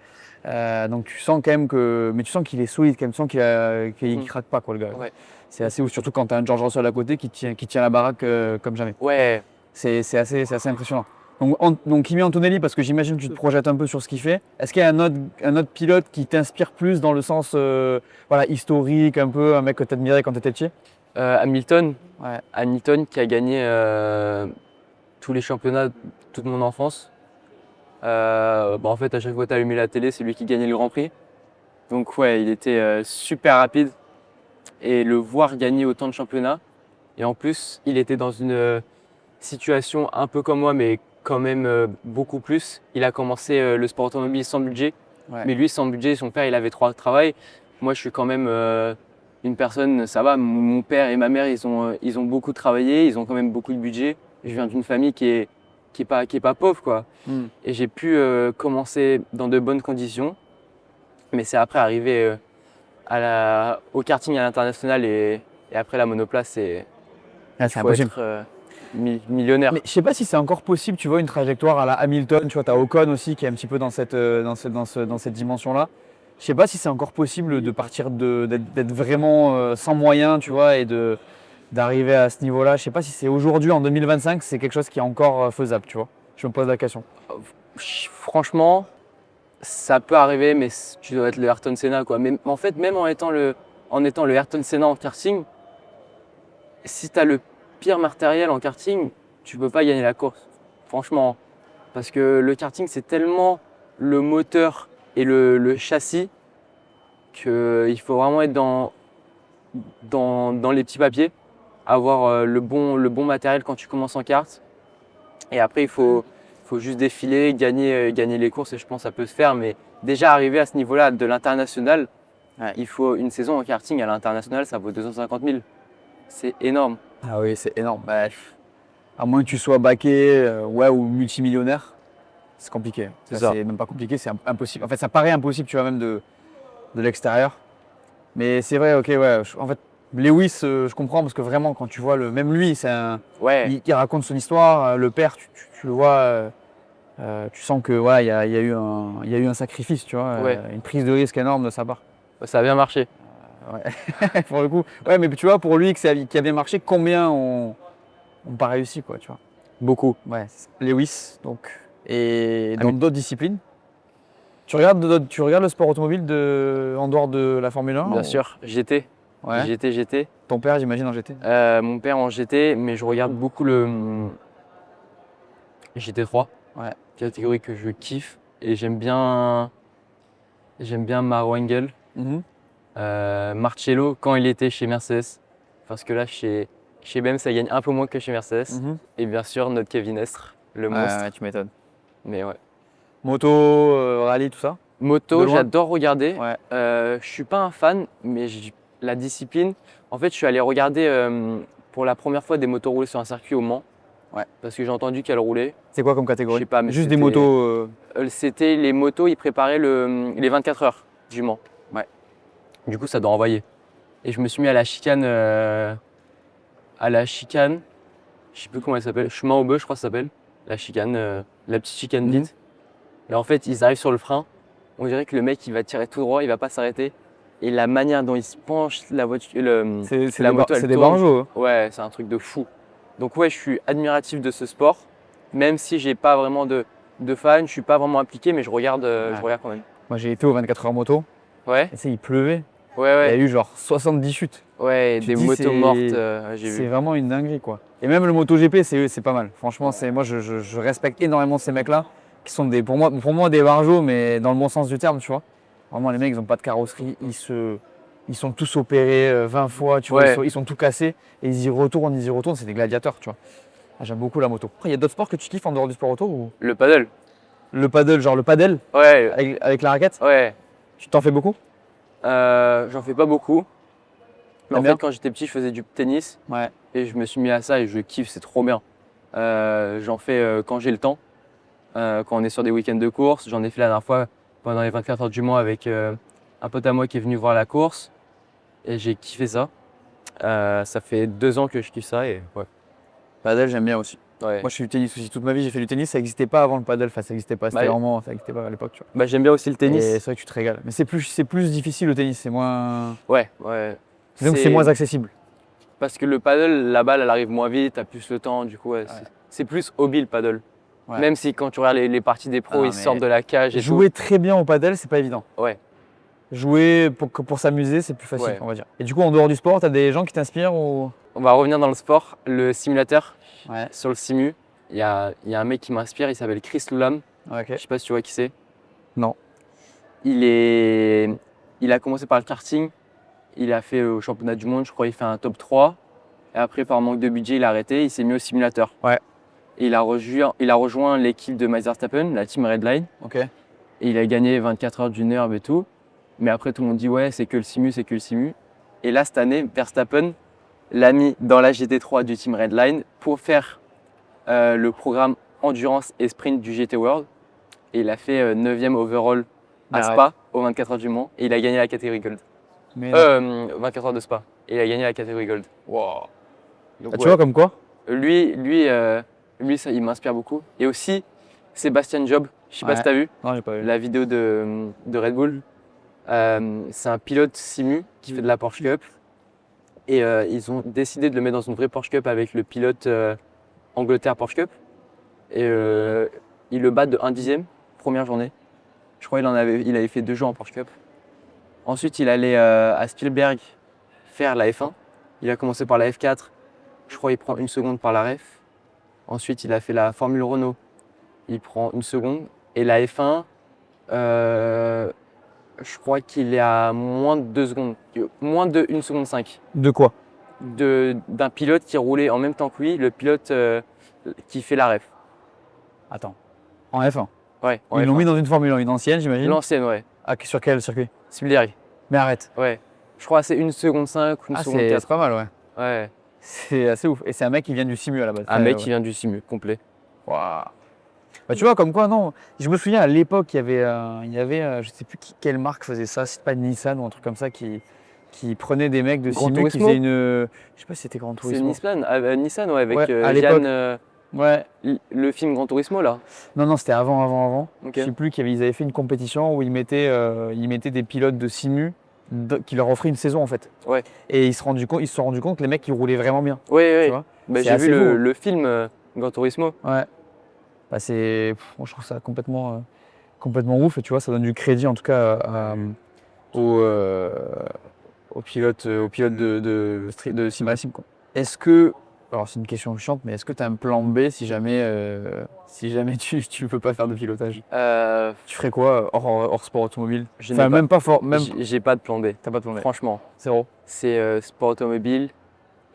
Donc tu sens quand même mais tu sens qu'il est solide, quand même, tu sens qu'il craque pas, quoi, le gars. Ouais. C'est assez ouf, surtout quand tu as un George Russell à côté qui tient la baraque comme jamais. Ouais. C'est assez impressionnant. Donc Kimi Antonelli, parce que j'imagine que tu te projettes un peu sur ce qu'il fait. Est-ce qu'il y a un autre pilote qui t'inspire plus dans le sens voilà, historique, un peu, un mec que tu admirais quand tu étais petit? Hamilton. Ouais. Hamilton qui a gagné tous les championnats toute mon enfance. En fait, à chaque fois que tu allumais la télé, c'est lui qui gagnait le Grand Prix. Donc ouais, il était super rapide. Et le voir gagner autant de championnats. Et en plus, il était dans une situation un peu comme moi, mais quand même beaucoup plus. Il a commencé le sport automobile sans budget. Ouais. Mais lui, sans budget, son père, il avait 3 travails. Moi, je suis quand même une personne, ça va, mon père et ma mère, ils ont beaucoup travaillé, ils ont quand même beaucoup de budget. Je viens d'une famille qui est pas pauvre, quoi. Et j'ai pu commencer dans de bonnes conditions. Mais c'est après arrivé au karting à l'international et après la monoplace, c'est impossible. être millionnaire. Mais je sais pas si c'est encore possible, tu vois, une trajectoire à la Hamilton. Tu vois, tu as Ocon aussi qui est un petit peu dans cette dimension-là. Je sais pas si c'est encore possible de partir d'être vraiment sans moyens, tu vois, et d'arriver à ce niveau-là. Je sais pas si c'est aujourd'hui, en 2025, c'est quelque chose qui est encore faisable, tu vois. Je me pose la question. Franchement, ça peut arriver, mais tu dois être le Ayrton Senna, quoi. Mais en fait, même en étant le Ayrton Senna en karting, si tu as le pire matériel en karting, tu peux pas gagner la course. Franchement. Parce que le karting, c'est tellement le moteur et le châssis qu'il faut vraiment être dans les petits papiers, avoir le bon matériel quand tu commences en kart. Et après, il faut juste défiler, gagner les courses et je pense que ça peut se faire. Mais déjà arriver à ce niveau-là de l'international, il faut une saison en karting à l'international, ça vaut 250 000. C'est énorme. Ah oui, c'est énorme. À moins que tu sois baqué ou multimillionnaire, c'est compliqué. C'est même pas compliqué, c'est impossible. En fait, ça paraît impossible, tu vois, même de l'extérieur. Mais c'est vrai, ok, ouais. En fait, Lewis, je comprends parce que vraiment, quand tu vois même lui, il raconte son histoire. Le père, tu le vois, tu sens que voilà, il y a eu un sacrifice, tu vois, une prise de risque énorme de sa part. Ça a bien marché. Ouais. Pour le coup. Ouais, mais tu vois, pour lui qui a bien marché, combien ont pas réussi, quoi, tu vois. Beaucoup. Ouais. Lewis, donc. Et dans d'autres disciplines, tu regardes le sport automobile en dehors de la Formule 1? Bien sûr, GT. Ouais. GT. Ton père, j'imagine, en GT? Mon père en GT, mais je regarde beaucoup le GT3. Ouais. Catégorie que je kiffe. Et j'aime bien Maro Engel. Marcello quand il était chez Mercedes. Parce que là, chez BM, ça gagne un peu moins que chez Mercedes. Et bien sûr, notre Kevin Estre, le monstre. Ouais, tu m'étonnes. Mais ouais. Moto, rallye, tout ça? Moto, j'adore regarder. Ouais. Je suis pas un fan, mais la discipline. En fait, je suis allé regarder pour la première fois des motos roulées sur un circuit au Mans. Ouais. Parce que j'ai entendu qu'elles roulaient. C'est quoi comme catégorie? Je sais pas, mais juste des motos. C'était les motos, ils préparaient les 24 heures du Mans. Ouais. Du coup, ça doit envoyer. Et je me suis mis à la chicane. Je sais plus comment elle s'appelle. Chemin au bœuf, je crois que ça s'appelle. La chicane, la petite chicane vite. Et en fait, ils arrivent sur le frein. On dirait que le mec, il va tirer tout droit, il va pas s'arrêter. Et la manière dont il se penche, la voiture, la moto, c'est des banjos. Ouais, c'est un truc de fou. Donc ouais, je suis admiratif de ce sport, même si j'ai pas vraiment de fan, je suis pas vraiment impliqué, mais je regarde quand même. Moi, j'ai été aux 24 heures moto. Ouais. Et il pleuvait. Ouais. Il y a eu genre 70 chutes. Ouais, des motos mortes, j'ai vu. C'est vraiment une dinguerie, quoi. Et même le MotoGP, c'est pas mal. Franchement, moi, je respecte énormément ces mecs-là. qui sont pour moi des barjots, mais dans le bon sens du terme, tu vois. Vraiment, les mecs, ils n'ont pas de carrosserie, ils sont tous opérés 20 fois, tu vois, ils sont tout cassés et ils y retournent, c'est des gladiateurs, tu vois. Ah, j'aime beaucoup la moto. Après, il y a d'autres sports que tu kiffes en dehors du sport auto ou... Le paddle. Le paddle, genre le paddle Ouais. avec la raquette? Ouais. Tu t'en fais beaucoup? J'en fais pas beaucoup. Mais en bien fait, quand j'étais petit, je faisais du tennis. Ouais. Et je me suis mis à ça et je kiffe, c'est trop bien. J'en fais quand j'ai le temps. Quand on est sur des week-ends de course. J'en ai fait la dernière fois pendant les 24 heures du Mans avec un pote à moi qui est venu voir la course. Et j'ai kiffé ça. Ça fait 2 ans que je kiffe ça et ouais. Paddle, j'aime bien aussi. Ouais. Moi, je fais du tennis aussi. Toute ma vie, j'ai fait du tennis. Ça n'existait pas avant le paddle. Enfin, ça n'existait pas. C'était vraiment, ça n'existait pas à l'époque, tu vois. Bah, j'aime bien aussi le tennis. Et c'est vrai que tu te régales. Mais c'est plus difficile le tennis. C'est moins. Ouais. Donc c'est moins accessible. Parce que le paddle, la balle, elle arrive moins vite, t'as plus le temps. Du coup, c'est plus hobby le paddle. Ouais. Même si quand tu regardes les parties des pros, ils sortent de la cage et jouer très bien au paddle, c'est pas évident. Ouais. Jouer pour s'amuser, c'est plus facile, on va dire. Et du coup, en dehors du sport, tu as des gens qui t'inspirent ou... On va revenir dans le sport, le simulateur. Ouais. Sur le simu, il y a un mec qui m'inspire, il s'appelle Chris Lulam. Okay. Je sais pas si tu vois qui c'est. Non. Il a commencé par le karting. Il a fait au championnat du monde, je crois, il fait un top 3. Et après, par manque de budget, il a arrêté, il s'est mis au simulateur. Ouais. Et il a rejoint l'équipe de Max Verstappen, la team Redline. Ok. Et il a gagné 24 heures du Nürburgring et tout. Mais après, tout le monde dit ouais, c'est que le simu, c'est que le simu. Et là, cette année, Verstappen l'a mis dans la GT3 du team Redline pour faire le programme Endurance et Sprint du GT World. Et il a fait 9e overall à Spa, aux 24 heures du Mans. Et il a gagné la catégorie Gold. 24 heures de Spa. Et il a gagné la catégorie Gold. Wow. Donc, tu vois comme quoi lui ça, il m'inspire beaucoup. Et aussi, Sébastien Job, je sais pas si tu as vu, non, j'ai pas vu la vidéo de Red Bull. C'est un pilote simu qui fait de la Porsche Cup. Et ils ont décidé de le mettre dans une vraie Porsche Cup avec le pilote Angleterre Porsche Cup. Et il le bat de 1/10, première journée. Je crois qu'il avait fait 2 jours en Porsche Cup. Ensuite, il allait à Spielberg faire la F1. Il a commencé par la F4. Je crois qu'il prend 1 seconde par la ref. Ensuite, il a fait la Formule Renault. Il prend 1 seconde. Et la F1, je crois qu'il est à moins de 2 secondes. Moins de 1 seconde 5. De quoi? D'un pilote qui roulait en même temps que lui, le pilote qui fait la ref. Attends. En F1? Ouais. Ils l'ont mis dans une Formule 1, une ancienne, j'imagine? L'ancienne, ouais. Ah, sur quel circuit? Spielberg. Mais arrête. Ouais. Je crois que c'est 1 seconde 5 ou 1 seconde 4. C'est pas mal, ouais. Ouais. C'est assez ouf. Et c'est un mec qui vient du simu à la base. Un mec qui vient du simu, complet. Waouh. Bah, tu vois, comme quoi, non. Je me souviens à l'époque, il y avait je sais plus quelle marque faisait ça, c'est pas Nissan ou un truc comme ça, qui prenait des mecs de simu qui faisaient une. Je sais pas si c'était Gran Turismo. C'est Nissan, ouais, avec à l'époque. Ouais. Le film Gran Turismo, là. Non, c'était avant. Okay. Je sais plus ils avaient fait une compétition où ils mettaient des pilotes de simu qui leur offraient une saison en fait. Ouais. Et ils se sont rendus compte que les mecs ils roulaient vraiment bien. Ouais. Bah, j'ai vu le film Gran Turismo. Ouais. Bah, moi, je trouve ça complètement ouf et tu vois, ça donne du crédit en tout cas aux pilotes de sim racing, quoi. Est-ce que, alors c'est une question chiante, mais est-ce que tu as un plan B si jamais tu ne peux pas faire de pilotage? Tu ferais quoi hors sport automobile? Même pas fort. J'ai pas de plan B. T'as pas de plan B? Franchement. Zéro. C'est sport automobile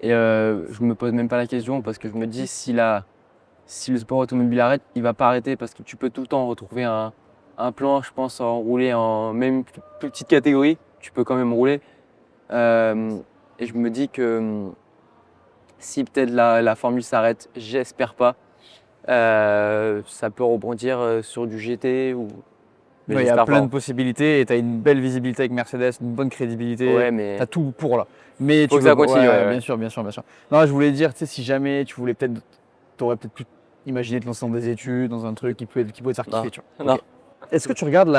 et je me pose même pas la question parce que je me dis si le sport automobile arrête, il va pas arrêter parce que tu peux tout le temps retrouver un plan, je pense, en rouler en même plus petite catégorie, tu peux quand même rouler. Et je me dis que si peut-être la formule s'arrête, j'espère pas, ça peut rebondir sur du GT ou. Il y a plein de possibilités et tu as une belle visibilité avec Mercedes, une bonne crédibilité. Ouais, mais tu as tout pour là. Mais faut que ça continue. Ouais. Bien sûr. Non, je voulais dire, tu sais, si jamais tu voulais peut-être, t'aurais peut-être pu imaginer te lancer dans des études, dans un truc qui peut te faire kiffer, tu vois. Non. Okay. Est-ce que tu regardes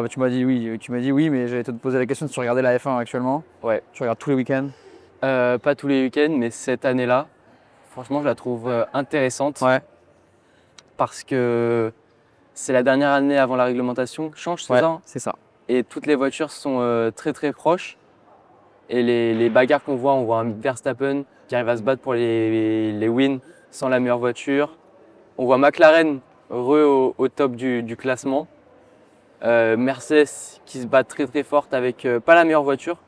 tu m'as dit oui, mais j'allais te poser la question si tu regardais la F1 actuellement. Ouais. Tu regardes tous les week-ends? Pas tous les week-ends, mais cette année-là, franchement, je la trouve intéressante. Ouais. Parce que c'est la dernière année avant la réglementation change, c'est ça? C'est ça. Et toutes les voitures sont très très proches. Et les bagarres qu'on voit, on voit un Verstappen qui arrive à se battre pour les wins sans la meilleure voiture. On voit McLaren au top du classement. Mercedes qui se bat très très forte avec, pas la meilleure voiture,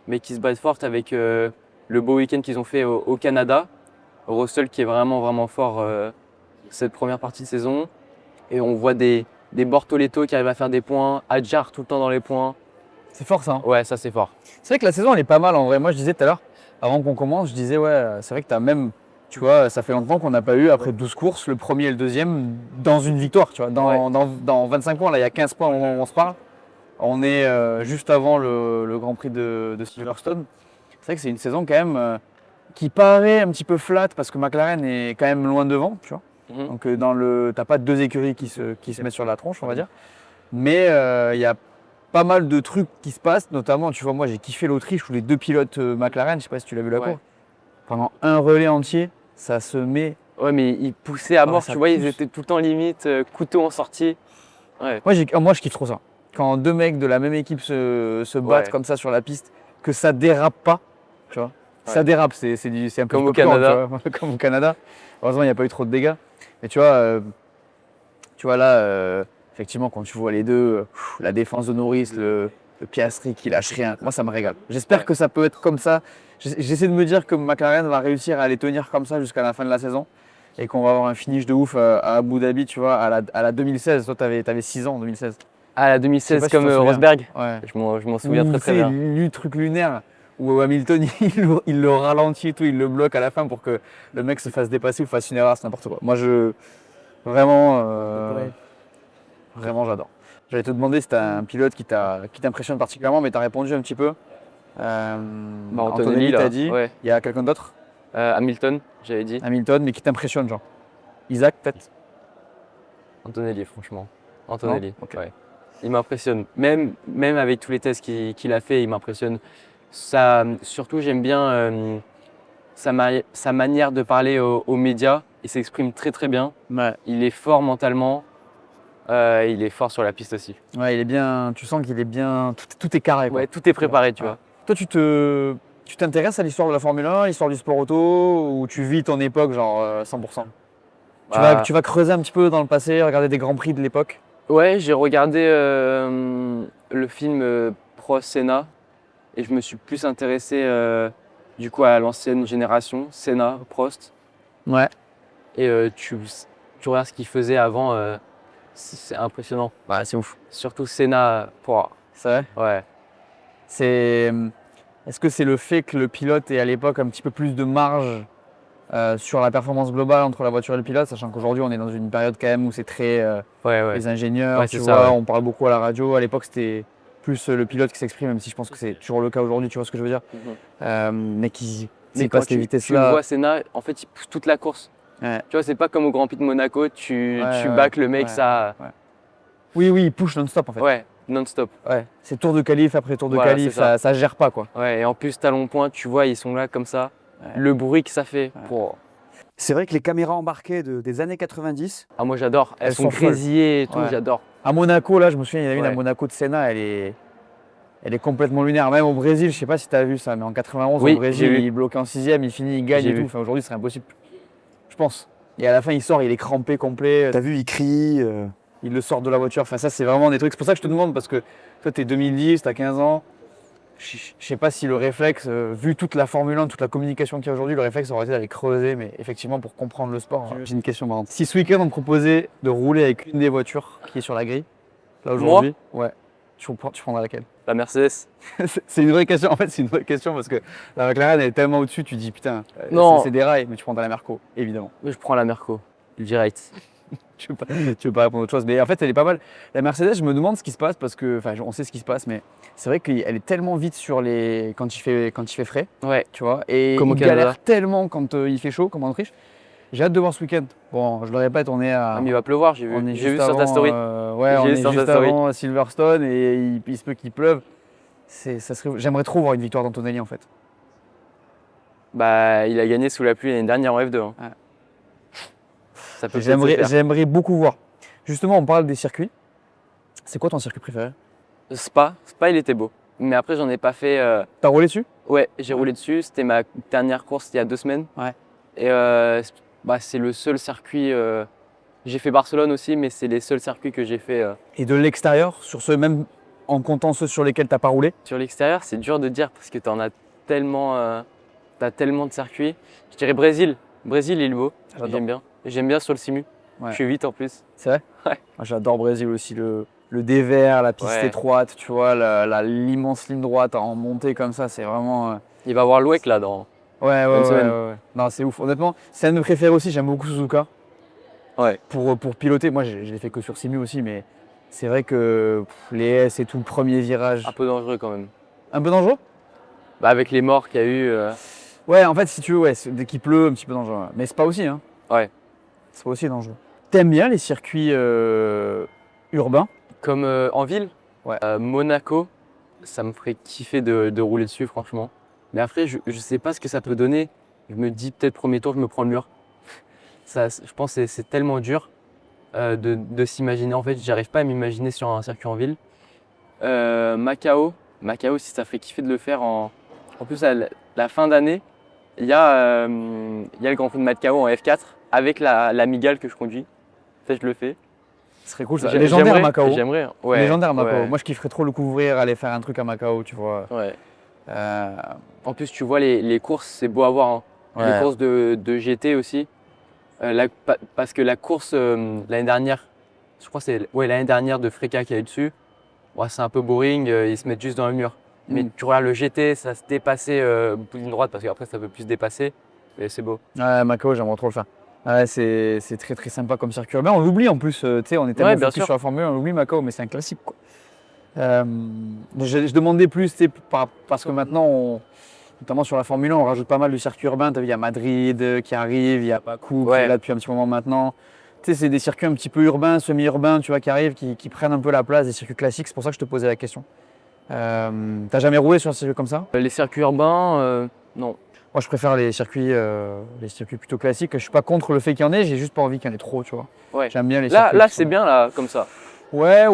mais qui se bat forte avec le beau week-end qu'ils ont fait au Canada. Russell qui est vraiment vraiment fort cette première partie de saison. Et on voit des Bortoleto qui arrivent à faire des points, Adjar tout le temps dans les points. C'est fort ça. Ouais, ça c'est fort. C'est vrai que la saison elle est pas mal en vrai. Moi je disais tout à l'heure, avant qu'on commence, je disais ouais, c'est vrai que tu as même, tu vois, ça fait longtemps qu'on n'a pas eu, après 12 courses, le premier et le deuxième dans une victoire. Tu vois, dans 25 points, là il y a 15 points au moment où on se parle. On est juste avant le Grand Prix de Silverstone. C'est vrai que c'est une saison quand même qui paraît un petit peu flat parce que McLaren est quand même loin devant, tu vois. Donc t'as pas deux écuries qui se mettent sur la tronche, on va dire. Mais il y a pas mal de trucs qui se passent, notamment, tu vois, moi j'ai kiffé l'Autriche où les deux pilotes McLaren, je sais pas si tu l'as vu la course, pendant un relais entier, ça se met. Ouais, mais ils poussaient à mort, tu vois, ils étaient tout le temps limite, couteau en sortie. Ouais. Moi je kiffe trop ça. Quand deux mecs de la même équipe se battent comme ça sur la piste, que ça dérape pas, tu vois. Ça dérape, c'est un peu comme au Canada. Comme au Canada. Heureusement, il n'y a pas eu trop de dégâts. Mais tu vois là, effectivement, quand tu vois les deux, la défense de Norris, le Piastri qui lâche rien, moi ça me régale. J'espère que ça peut être comme ça. J'essaie de me dire que McLaren va réussir à les tenir comme ça jusqu'à la fin de la saison et qu'on va avoir un finish de ouf à Abu Dhabi, tu vois, à la 2016. Toi, tu avais 6 ans en 2016. Ah, la 2016 comme Rosberg. Ouais. Je m'en souviens très très bien. Le truc lunaire où Hamilton il le ralentit et tout, il le bloque à la fin pour que le mec se fasse dépasser ou fasse une erreur, c'est n'importe quoi. Moi vraiment j'adore. J'allais te demander si tu as un pilote qui t'impressionne particulièrement, mais tu as répondu un petit peu. Antonelli t'a dit. Ouais. Il y a quelqu'un d'autre Hamilton, j'avais dit. Hamilton, mais qui t'impressionne, genre. Isaac, peut-être. Antonelli, franchement. Antonelli, okay. ouais. Il m'impressionne. Même avec tous les tests qu'il a fait, il m'impressionne. Surtout, j'aime bien sa manière de parler aux médias. Il s'exprime très très bien. Ouais. Il est fort mentalement. Il est fort sur la piste aussi. Ouais, il est bien. Tu sens qu'il est bien. Tout est carré, quoi. Ouais, tout est préparé, tu vois. Toi, tu t'intéresses à l'histoire de la Formule 1, l'histoire du sport auto, ou tu vis ton époque, genre 100%? Tu vas creuser un petit peu dans le passé, regarder des grands prix de l'époque? Ouais, j'ai regardé le film Prost Senna et je me suis plus intéressé du coup à l'ancienne génération, Senna, Prost. Ouais. Et tu regardes ce qu'il faisait avant, c'est impressionnant. Ouais, c'est ouf. Surtout Senna, C'est vrai? Ouais. Est-ce que c'est le fait que le pilote ait à l'époque un petit peu plus de marge sur la performance globale entre la voiture et le pilote, sachant qu'aujourd'hui on est dans une période quand même où c'est très les ingénieurs, tu vois, on parle beaucoup à la radio. À l'époque c'était plus le pilote qui s'exprime, même si je pense que c'est toujours le cas aujourd'hui, tu vois ce que je veux dire. Mais quand tu vois Senna, en fait il pousse toute la course. Ouais. Tu vois, c'est pas comme au Grand Prix de Monaco, tu back le mec, ça. Ouais. Oui, il push non-stop en fait. Ouais, non-stop. Ouais. C'est tour de qualif après tour de qualif, ça gère pas quoi. Ouais, et en plus talon point, tu vois, ils sont là comme ça. Ouais. Le bruit que ça fait. Ouais. C'est vrai que les caméras embarquées des années 90. Ah, moi j'adore. Elles sont grésillées et tout, j'adore. À Monaco, là, je me souviens, il y en a une à Monaco de Senna, elle est complètement lunaire. Même au Brésil, je sais pas si tu as vu ça, mais en 91, au Brésil, il bloque en 6ème, il finit, il gagne et tout. Enfin, aujourd'hui, ce serait impossible. Je pense. Et à la fin, il sort, il est crampé complet. T'as vu, il crie. Il le sort de la voiture. Enfin, ça, c'est vraiment des trucs. C'est pour ça que je te demande, parce que toi, t'es 2010, t'as 15 ans. Je sais pas si le réflexe, vu toute la Formule 1, toute la communication qu'il y a aujourd'hui, le réflexe aurait été d'aller creuser, mais effectivement, pour comprendre le sport. J'ai une question marrante. Si ce week-end, on te proposait de rouler avec une des voitures qui est sur la grille, là aujourd'hui, tu prendrais laquelle? La Mercedes. C'est une vraie question. En fait, c'est une vraie question parce que la McLaren elle est tellement au-dessus, tu dis putain, c'est des rails, mais tu prendras la Merco, évidemment. Mais je prends la Merco, direct. tu veux pas répondre à autre chose, mais en fait, elle est pas mal. La Mercedes, je me demande ce qui se passe parce que, enfin, on sait ce qui se passe, mais c'est vrai qu'elle est tellement vite sur quand il fait frais, tu vois, et il galère tellement quand il fait chaud, comme en Autriche. J'ai hâte de voir ce week-end. Bon, je le répète, on est à. Ah, mais il va pleuvoir, j'ai vu sur ta story. On est juste avant Silverstone et il se peut qu'il pleuve. J'aimerais trop voir une victoire d'Antonelli en fait. Bah, il a gagné sous la pluie l'année dernière en F2. Hein. Ouais. Ça peut J'aimerais beaucoup voir. Justement, on parle des circuits. C'est quoi ton circuit préféré? Spa, il était beau. Mais après, j'en ai pas fait. T'as roulé dessus? Ouais, j'ai roulé dessus. C'était ma dernière course il y a 2 semaines. Ouais. Et c'est le seul circuit J'ai fait Barcelone aussi, mais c'est les seuls circuits que j'ai fait. Et de l'extérieur, sur ceux même en comptant ceux sur lesquels tu n'as pas roulé? Sur l'extérieur, c'est dur de dire parce que tu en as tellement, t'as tellement de circuits. Je dirais Brésil. Brésil, il est beau. J'adore. J'aime bien. J'aime bien sur le simu. Ouais. Je suis vite en plus. C'est vrai? Ouais. Moi, j'adore Brésil aussi, le dévers, la piste Ouais. étroite, tu vois, l'immense ligne droite en montée comme ça, c'est vraiment. Il va avoir l'ouek là dans. Ouais, Bonne semaine. ouais. Non, c'est ouf. Honnêtement, c'est un de mes préférés aussi, j'aime beaucoup Suzuka. Ouais. Pour piloter, moi je l'ai fait que sur Simu aussi, mais c'est vrai que les S et tout, le premier virage. Un peu dangereux quand même. Un peu dangereux? Bah, avec les morts qu'il y a eu. Ouais, en fait, si tu veux, ouais, dès qu'il pleut, un petit peu dangereux. Mais c'est pas aussi, hein. Ouais. C'est pas aussi dangereux. T'aimes bien les circuits urbains? Comme en ville, Ouais. Monaco, ça me ferait kiffer de rouler dessus, franchement. Mais après, je sais pas ce que ça peut donner. Je me dis peut-être premier tour, je me prends le mur. Ça, je pense que c'est tellement dur de s'imaginer. En fait, j'arrive pas à m'imaginer sur un circuit en ville. Macao, si ça fait kiffer de le faire en plus, à la fin d'année, il y a le Grand Prix de Macao en F4 avec la Migale que je conduis. Ça, je le fais. Ce serait cool ça. J'ai- Légendaire j'aimerais- Macao. J'aimerais. Ouais, Légendaire Macao. ouais, Moi je kifferais trop le couvrir, aller faire un truc à Macao, tu vois. ouais. Euh, En plus, tu vois, les courses, c'est beau à voir, hein. Les ouais. courses de GT aussi. Parce que la course l'année dernière, je crois que c'est l'année dernière de Freka qui a eu dessus, ouais, c'est un peu boring, ils se mettent juste dans le mur. Mais tu regardes le GT, ça se dépassait bout d'une droite parce qu'après ça peut plus se dépasser. Mais c'est beau. Ouais, Macao, j'aimerais trop le faire. Ouais, c'est très très sympa comme circuit urbain. On l'oublie en plus, tu sais, on est tellement Ouais, bien focus sûr. sur la Formule 1, on oublie Macao, mais c'est un classique quoi. Je demandais plus, tu sais, parce que maintenant, notamment sur la Formule 1, on rajoute pas mal de circuits urbains. Tu as vu, il y a Madrid qui arrive, il y a Bakou qui Ouais. est là depuis un petit moment maintenant. Tu sais, c'est des circuits un petit peu urbains, semi-urbains, tu vois, qui arrivent, qui prennent un peu la place des circuits classiques. C'est pour ça que je te posais la question. T'as jamais roulé sur un circuit comme ça? Les circuits urbains, non. Moi, je préfère les circuits plutôt classiques. Je suis pas contre le fait qu'il y en ait, j'ai juste pas envie qu'il y en ait trop, tu vois. Ouais. J'aime bien les Là, circuits. là qui c'est sont- bien là, comme ça. Ouais,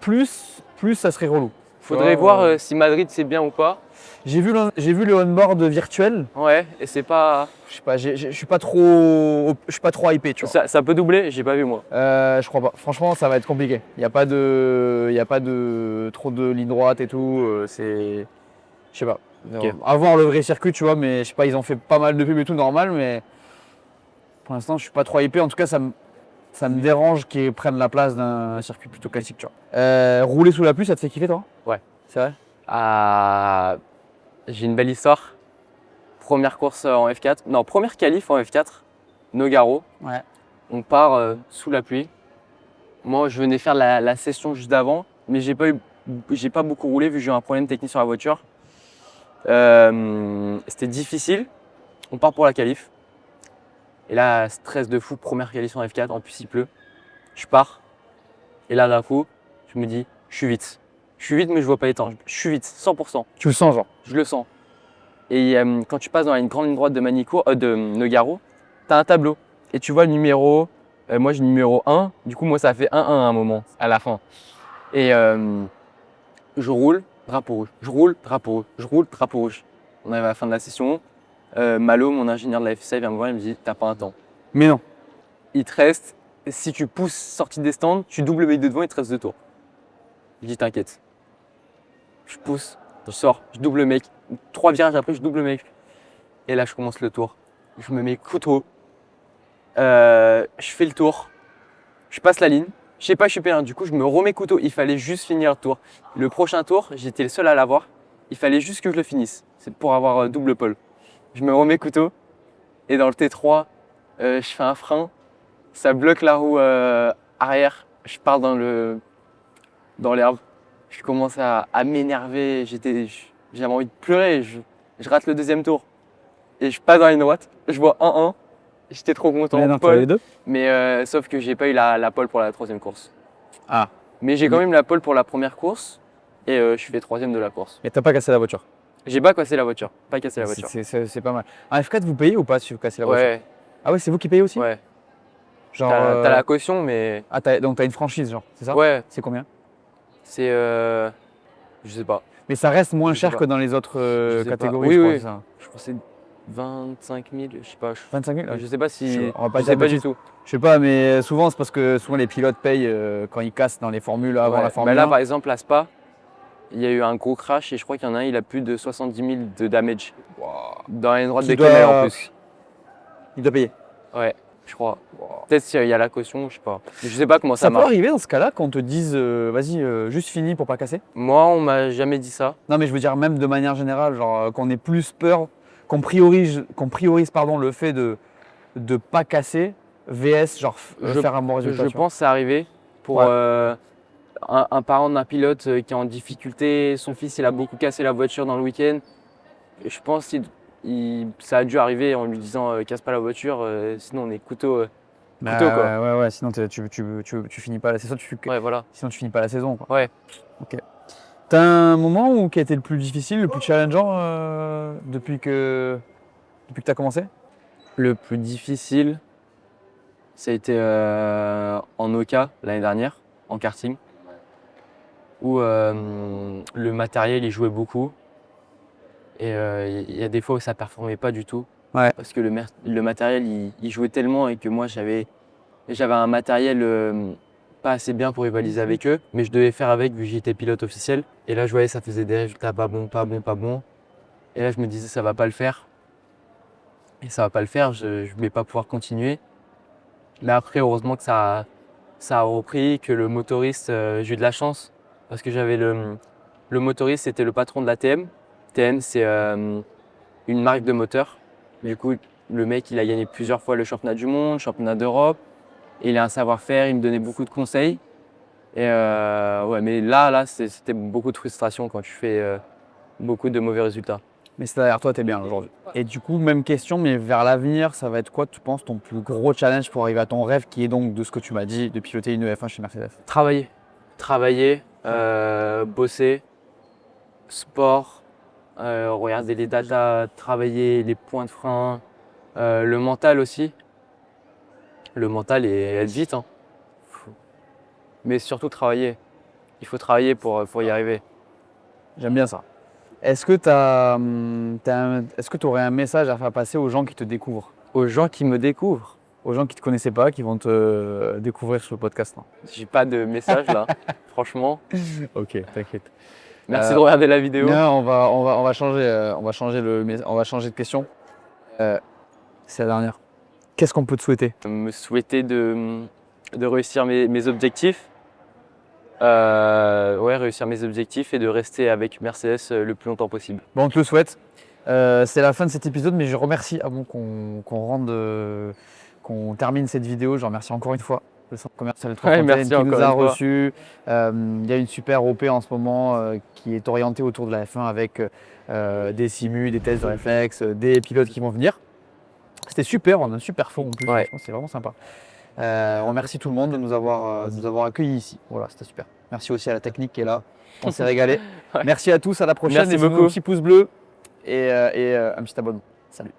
plus ça serait relou. Faudrait Ouais, voir ouais. si Madrid c'est bien ou pas. J'ai vu le on-board virtuel. Ouais, et c'est pas. Je sais pas, je suis pas trop hypé, tu vois. Ça peut doubler, j'ai pas vu moi. Je crois pas. Franchement, ça va être compliqué. Il n'y a pas de trop de ligne droite et tout. Je sais pas. Ok. À voir le vrai circuit, tu vois, mais je sais pas, ils ont fait pas mal de pubs et tout normal, mais pour l'instant, je suis pas trop hypé. En tout cas, ça me dérange qu'ils prennent la place d'un circuit plutôt classique, tu vois. Rouler sous la pluie, ça te fait kiffer, toi? Ouais. C'est vrai? Ah, j'ai une belle histoire. Première course en F4. Non, première qualif en F4. Nogaro. Ouais. On part sous la pluie. Moi, je venais faire la session juste d'avant, mais j'ai pas beaucoup roulé vu que j'ai eu un problème technique sur la voiture. C'était difficile. On part pour la qualif. Et là, stress de fou, première qualif en F4. En plus, il pleut. Je pars. Et là, d'un coup, je me dis, je suis vite. Je suis vite, mais je vois pas les temps. Je suis vite, 100%. Tu le sens, genre? Je le sens. Et quand tu passes dans une grande ligne droite de Nogaro, tu as un tableau. Et tu vois le numéro, moi j'ai le numéro 1, du coup moi ça fait 1-1 à un moment, à la fin. Et je roule, drapeau rouge. Je roule, drapeau rouge. Je roule, drapeau rouge. On arrive à la fin de la session. Malo, mon ingénieur de la FSA, vient me voir et me dit, t'as pas un temps. Mais non. Il te reste, si tu pousses sortie des stands, tu doubles le mec de devant, il te reste 2 tours. Je dis, t'inquiète. Je pousse, je sors, je double le mec. 3 virages après, je double le mec. Et là, je commence le tour. Je me mets couteau. Je fais le tour. Je passe la ligne. Je sais pas, je suis P1. Du coup, je me remets couteau. Il fallait juste finir le tour. Le prochain tour, j'étais le seul à l'avoir. Il fallait juste que je le finisse. C'est pour avoir double pole. Je me remets couteau. Et dans le T3, je fais un frein. Ça bloque la roue arrière. Je pars dans l'herbe. Je commence à m'énerver. J'avais envie de pleurer. Je rate le deuxième tour. Et je passe dans la ligne droite. Je vois 1-1. J'étais trop content. Mais non, Pole. t'as les deux? Mais sauf que j'ai pas eu la pole pour la troisième course. Ah. Mais j'ai quand même la pole pour la première course. Et je suis fait troisième de la course. Mais t'as pas cassé la voiture? J'ai pas cassé la voiture. Pas cassé la voiture. C'est pas mal. En F4, vous payez ou pas si vous cassez la voiture? Ouais, Ah ouais, c'est vous qui payez aussi? ouais. Genre, T'as la caution, mais Ah, donc t'as une franchise, genre, c'est ça? ouais, C'est combien? c'est. Je sais pas. Mais ça reste moins Je sais cher pas. que dans les autres Je sais pas. catégories, Oui, je crois, oui. c'est ça. Je crois que c'est 25 000, je sais pas. 25 000? Je sais pas si. On va pas je dire sais pas de du tout. Je sais pas, mais souvent c'est parce que souvent les pilotes payent quand ils cassent dans les formules avant Ouais. la Formule Là, 1. par exemple, à Spa, il y a eu un gros crash et je crois qu'il y en a un, il a plus de 70 000 de damage. Dans les droites Qui des canaux en doit- plus. Il doit payer. Ouais, je crois. Peut-être s'il y a la caution, je sais pas. Je sais pas comment ça Ça peut marche. arriver dans ce cas-là qu'on te dise vas-y, juste fini pour pas casser? Moi, on m'a jamais dit ça. Non, mais je veux dire, même de manière générale, genre qu'on ait plus peur, qu'on priorise pardon, le fait de pas casser, VS, genre faire un bon résultat. Je tu vois. pense que c'est arrivé pour Ouais. un parent d'un pilote qui est en difficulté. Son fils, il a beaucoup cassé la voiture dans le week-end. Et je pense que ça a dû arriver en lui disant casse pas la voiture, sinon on est couteau. Couteau, quoi. Ouais, sinon tu finis pas la saison. Ouais, voilà. Sinon tu finis pas la saison. Quoi. Ouais. Ok. T'as un moment qui a été le plus difficile, le plus challengeant depuis que tu as commencé? Le plus difficile, ça a été en Oka l'année dernière, en karting, où le matériel il jouait beaucoup. Et il y a des fois où ça performait pas du tout. Ouais. Parce que le matériel il jouait tellement et que moi j'avais un matériel pas assez bien pour rivaliser avec eux, mais je devais faire avec vu que j'étais pilote officiel. Et là je voyais ça faisait des résultats pas bons. Et là je me disais ça va pas le faire. Et ça va pas le faire, je vais pas pouvoir continuer. Mais après heureusement que ça a repris, que le motoriste, j'ai eu de la chance parce que j'avais le motoriste, c'était le patron de la TM. TM c'est une marque de moteur. Du coup le mec il a gagné plusieurs fois le championnat du monde, championnat d'Europe. Et il a un savoir-faire, il me donnait beaucoup de conseils. Et ouais, mais là c'était beaucoup de frustration quand tu fais beaucoup de mauvais résultats. Mais c'est derrière toi, t'es bien aujourd'hui. Et du coup, même question, mais vers l'avenir, ça va être quoi, tu penses, ton plus gros challenge pour arriver à ton rêve, qui est donc de ce que tu m'as dit, de piloter une F1 chez Mercedes? Travailler, bosser, sport, regarder les datas, travailler les points de frein, le mental aussi. Le mental et être vite. Hein. Mais surtout travailler. Il faut travailler pour y arriver. J'aime bien ça. Est-ce que tu aurais un message à faire passer aux gens qui te découvrent? Aux gens qui me découvrent. Aux gens qui ne te connaissaient pas, qui vont te découvrir sur le podcast. Non. J'ai pas de message là, franchement. Ok, t'inquiète. Merci de regarder la vidéo. Non, on va changer de question. C'est la dernière. Qu'est-ce qu'on peut te souhaiter? Me souhaiter de réussir mes objectifs. Réussir mes objectifs et de rester avec Mercedes le plus longtemps possible. Bon, on te le souhaite. C'est la fin de cet épisode, mais je remercie avant qu'on termine cette vidéo. Je remercie encore une fois le centre commercial merci qui encore nous a une fois. reçus. Il y a une super OP en ce moment qui est orientée autour de la F1 avec des simus, des tests de réflexe, des pilotes qui vont venir. C'était super, on a un super fond en plus. Ouais. C'est vraiment sympa. On remercie tout le monde de nous avoir accueillis ici. Voilà, c'était super. Merci aussi à la technique qui est là. On s'est régalé. Ouais. Merci à tous, à la prochaine. Merci Laissez-nous beaucoup. un petit pouce bleu et un petit abonnement. Salut.